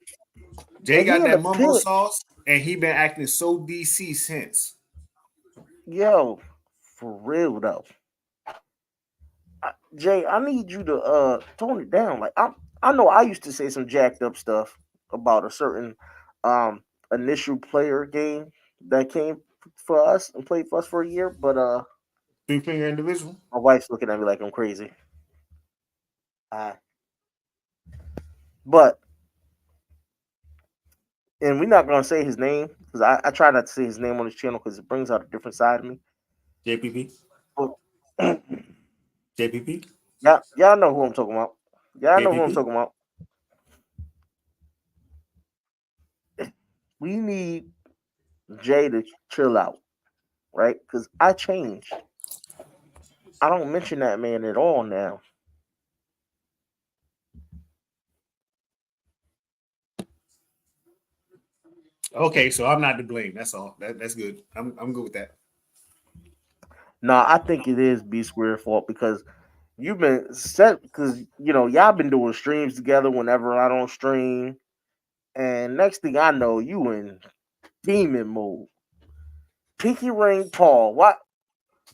Speaker 2: Jay
Speaker 1: and he
Speaker 2: got
Speaker 1: in
Speaker 2: that
Speaker 1: the
Speaker 2: mumble
Speaker 1: pit.
Speaker 2: sauce, and he been acting so DC since.
Speaker 1: Yo, for real though, Jay, I need you to tone it down. Like I know I used to say some jacked up stuff about a certain um initial player game that came for us and played for us for a year, but
Speaker 2: 3 finger individual.
Speaker 1: my wife's looking at me like I'm crazy. Uh, but and we're not gonna say his name because I try not to say his name on this channel because it brings out a different side of me.
Speaker 2: JPP.
Speaker 1: But
Speaker 2: JPP.
Speaker 1: y'all know who I'm talking about. Y'all know who I'm
Speaker 2: JPP.
Speaker 1: talking about. We need Jay to chill out, right? Because I changed. I don't mention that man at all now.
Speaker 2: Okay, so I'm not to blame. That's all. That's good. I'm good with that.
Speaker 1: Nah, I think it is B Square fault because you've been set because y'all been doing streams together whenever I don't stream, and next thing I know, you in demon mode. Pinky ring Paul. What?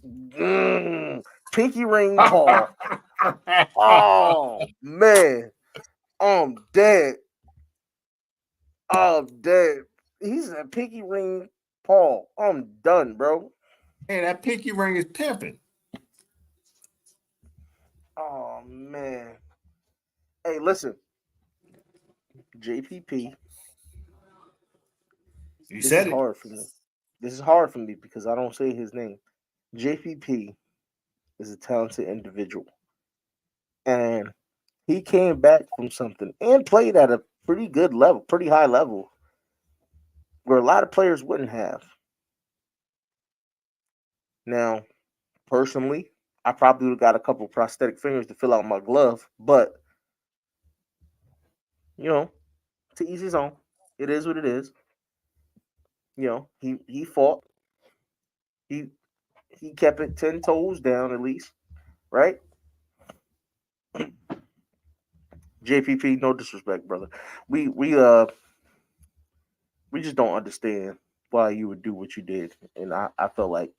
Speaker 1: Mm, Pinky ring Paul. Oh man, I'm dead. I'm dead. He's a pinky ring Paul. I'm done, bro.
Speaker 2: Hey, that pinky ring is pimping.
Speaker 1: Oh man. Hey, listen, JPP.
Speaker 2: You
Speaker 1: This is
Speaker 2: said it.
Speaker 1: hard for me. This is hard for me because I don't say his name. JPP is a talented individual, and he came back from something and played at a pretty good level, pretty high level, where a lot of players wouldn't have. Now, personally, I probably would have got a couple prosthetic fingers to fill out my glove, but you know, to each his own. It is what it is. He fought. He he kept it 10 toes down at least, right? JPP, no disrespect, brother. We just don't understand why you would do what you did, and I felt like,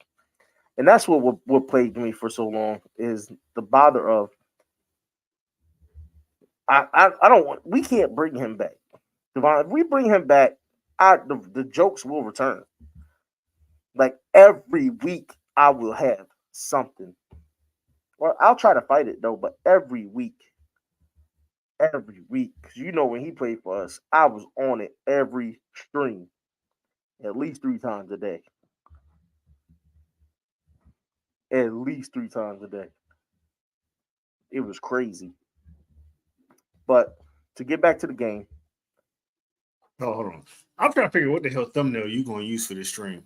Speaker 1: and that's what plagued me for so long is the bother of I don't want we can't bring him back. Devon, if we bring him back, the jokes will return. Like every week, I will have something. Well, I'll try to fight it though, but every week, because when he played for us, I was on it every stream, at least 3 times a day, at least 3 times a day. It was crazy. But to get back to the game,
Speaker 2: Oh, hold on. I'm trying to figure what the hell thumbnail you gonna use for this stream.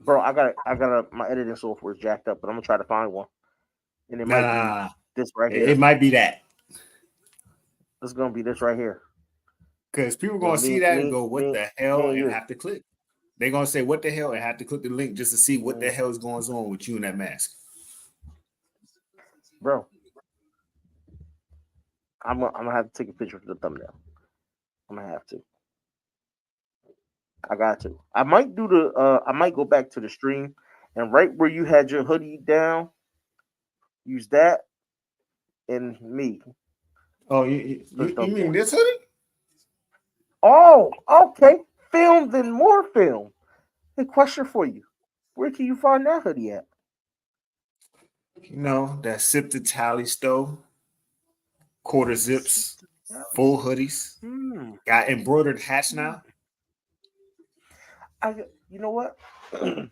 Speaker 1: bro, I got my editing software is jacked up, but I'm gonna try to find one, and it might be
Speaker 2: Nah,
Speaker 1: this right
Speaker 2: it
Speaker 1: here.
Speaker 2: might be that
Speaker 1: It's gonna be this right here.
Speaker 2: because people
Speaker 1: You know,
Speaker 2: gonna see
Speaker 1: me,
Speaker 2: that and
Speaker 1: me,
Speaker 2: go, "What
Speaker 1: me,
Speaker 2: the
Speaker 1: me,
Speaker 2: hell?"
Speaker 1: and
Speaker 2: and
Speaker 1: you,
Speaker 2: have to click. They're gonna say, "What the hell?" and have to click the link just to see what the
Speaker 1: mm,
Speaker 2: hell is going on with you in that mask.
Speaker 1: bro. I'm gonna have to take a picture for the thumbnail. I'm gonna have to. I got to. I might do the. I might go back to the stream and right where you had your hoodie down, use that and me
Speaker 2: Oh,
Speaker 1: for the
Speaker 2: you mean
Speaker 1: thumbnail.
Speaker 2: this hoodie?
Speaker 1: Oh, okay. Film then more film. Hey, question for you. Where can you find that hoodie at?
Speaker 2: That sip the tally stove, quarter zips, full hoodies,
Speaker 1: Hmm.
Speaker 2: got embroidered hats now.
Speaker 1: You know what? I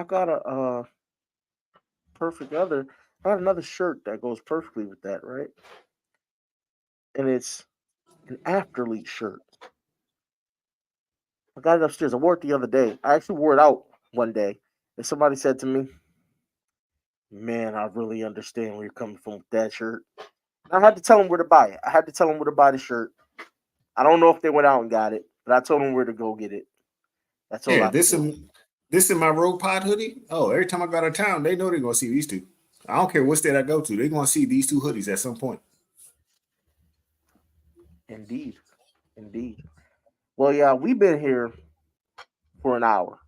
Speaker 1: got a perfect other. I got another shirt that goes perfectly with that, right? And it's an athlete shirt. I got it upstairs. I wore it the other day. I actually wore it out one day, and somebody said to me, "Man, I really understand where you're coming from with that shirt." I had to tell them where to buy it. I had to tell them where to buy the shirt. I don't know if they went out and got it, but I told them where to go get it. That's all
Speaker 2: Yeah,
Speaker 1: I could do.
Speaker 2: this in my Rogue Pod hoodie. Oh, every time I go out of town, they know they're gonna see these two. I don't care what state I go to, they're gonna see these two hoodies at some point.
Speaker 1: Indeed, indeed. Well, yeah, we've been here for an hour.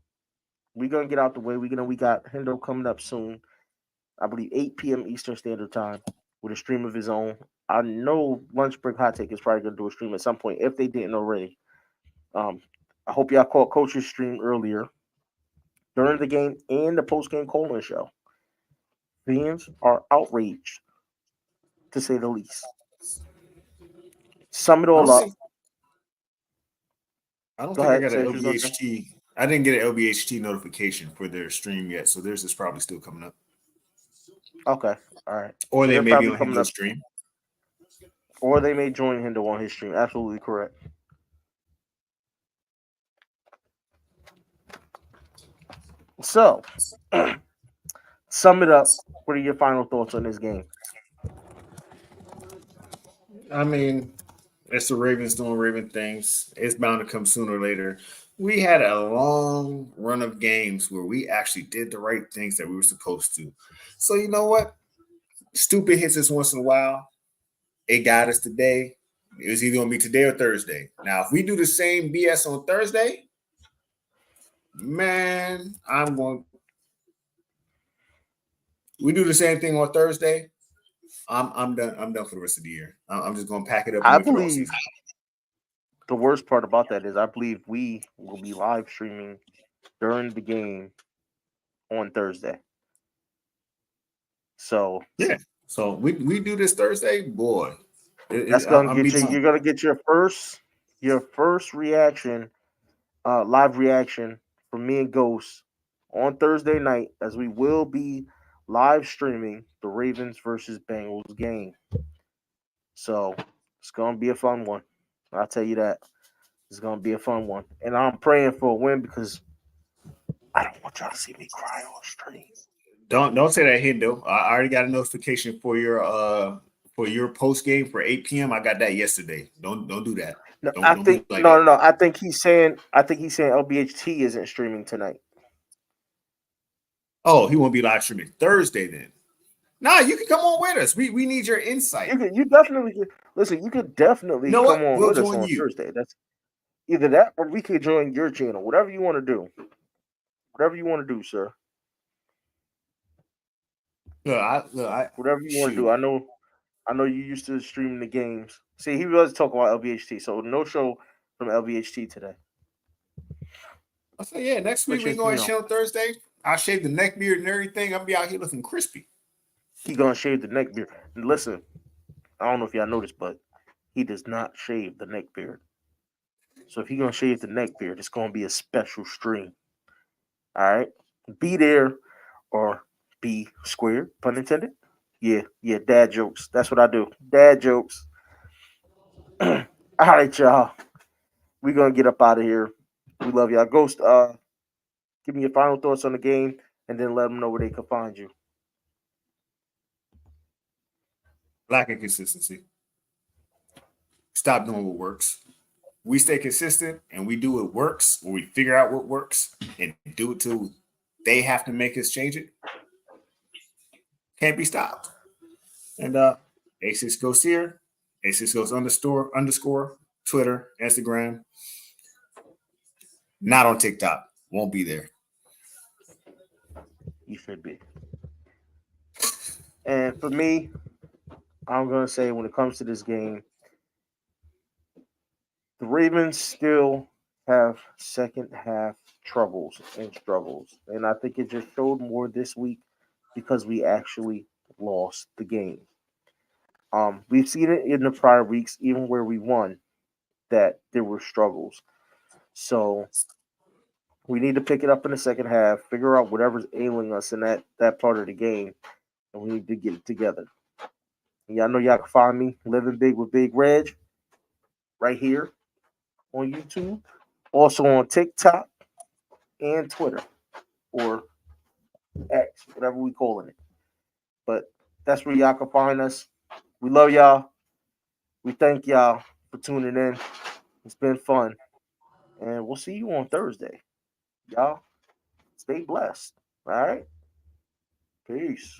Speaker 1: We're gonna get out the way. We got Hendo coming up soon. I believe 8 p.m. Eastern Standard Time with a stream of his own. I know Lunch Break Hot Take is probably gonna do a stream at some point if they didn't already. Um, I hope y'all caught Coach's stream earlier during the game and the post game Colin show. Fans are outraged to say the least. Sum it
Speaker 2: I don't
Speaker 1: all up.
Speaker 2: think I don't
Speaker 1: Go
Speaker 2: think I
Speaker 1: ahead.
Speaker 2: got
Speaker 1: Say
Speaker 2: an
Speaker 1: what you was gonna say.
Speaker 2: LBHT. I didn't get an LBHT notification for their stream yet, so theirs is probably still coming up.
Speaker 1: Okay. All right.
Speaker 2: Or
Speaker 1: So
Speaker 2: they
Speaker 1: they're
Speaker 2: may be
Speaker 1: probably
Speaker 2: on
Speaker 1: coming
Speaker 2: Hindo's
Speaker 1: up,
Speaker 2: stream.
Speaker 1: or they may join Hendo on his stream. Absolutely correct. So, sum it up. What are your final thoughts on this game?
Speaker 2: I mean, it's the Ravens doing Raven things. It's bound to come sooner or later. We had a long run of games where we actually did the right things that we were supposed to. So you know what? Stupid hits us once in a while. It got us today. It was either gonna be today or Thursday. Now, if we do the same BS on Thursday, man, I'm going. We do the same thing on Thursday. I'm done. I'm done for the rest of the year. I'm just gonna pack it up and
Speaker 1: I
Speaker 2: wait for the all
Speaker 1: believe
Speaker 2: season.
Speaker 1: the worst part about that is I believe we will be live streaming during the game on Thursday. So
Speaker 2: Yeah. So we do this Thursday, boy.
Speaker 1: that's gonna
Speaker 2: I'm be
Speaker 1: get you. You're gonna get your first reaction, live reaction from me and Ghost on Thursday night, as we will be live streaming the Ravens versus Bengals game. So it's gonna be a fun one. I'll tell you that. It's gonna be a fun one, and I'm praying for a win because I don't want y'all to see me cry on stream.
Speaker 2: don't say that hint though. I already got a notification for your post game for 8 p.m. I got that yesterday. Don't do that.
Speaker 1: No,
Speaker 2: Don't be like
Speaker 1: no,
Speaker 2: that.
Speaker 1: no, no. I think he's saying LBHT isn't streaming tonight.
Speaker 2: Oh, he won't be live streaming Thursday then. Nah, you can come on with us. We need your insight.
Speaker 1: You definitely listen. You could definitely
Speaker 2: You know
Speaker 1: come
Speaker 2: what?
Speaker 1: on
Speaker 2: We'll
Speaker 1: with us
Speaker 2: join
Speaker 1: on
Speaker 2: you.
Speaker 1: Thursday. That's either that or we could join your channel. Whatever you want to do. Whatever you want to do, sir.
Speaker 2: I
Speaker 1: Whatever you want to do.
Speaker 2: shoot.
Speaker 1: I know you used to streaming the games. See, he was talking about LBHT, so no show from LBHT today.
Speaker 2: I said, yeah, next week
Speaker 1: Which
Speaker 2: we
Speaker 1: is,
Speaker 2: can go and chill on Thursday. I'll shave the neck beard and everything. I'll be out here looking crispy.
Speaker 1: he gonna shave the neck beard. And listen, I don't know if y'all noticed, but he does not shave the neck beard. So if he gonna shave the neck beard, it's gonna be a special stream. All right, be there or be square, pun intended. Yeah, yeah, dad jokes. That's what I do. Dad jokes. All right, y'all. We gonna get up out of here. We love y'all. Ghost, give me your final thoughts on the game, and then let them know where they can find you.
Speaker 2: Lack of consistency. Stop doing what works. We stay consistent and we do what works, or we figure out what works and do it till they have to make us change it. Can't be stopped. And A6 goes here, A6 goes underscore, Twitter, Instagram, not on TikTok. Won't be there.
Speaker 1: You should be. And for me, I'm gonna say when it comes to this game, the Ravens still have second half troubles and struggles. And I think it just showed more this week because we actually lost the game. We've seen it in the prior weeks, even where we won, that there were struggles. So we need to pick it up in the second half, figure out whatever's ailing us in that part of the game, and we need to get it together. And y'all know y'all can find me living big with Big Reg right here on YouTube, also on TikTok and Twitter or X, whatever we calling it. But that's where y'all can find us. We love y'all. We thank y'all for tuning in. It's been fun. And we'll see you on Thursday. Y'all stay blessed. All right. Peace.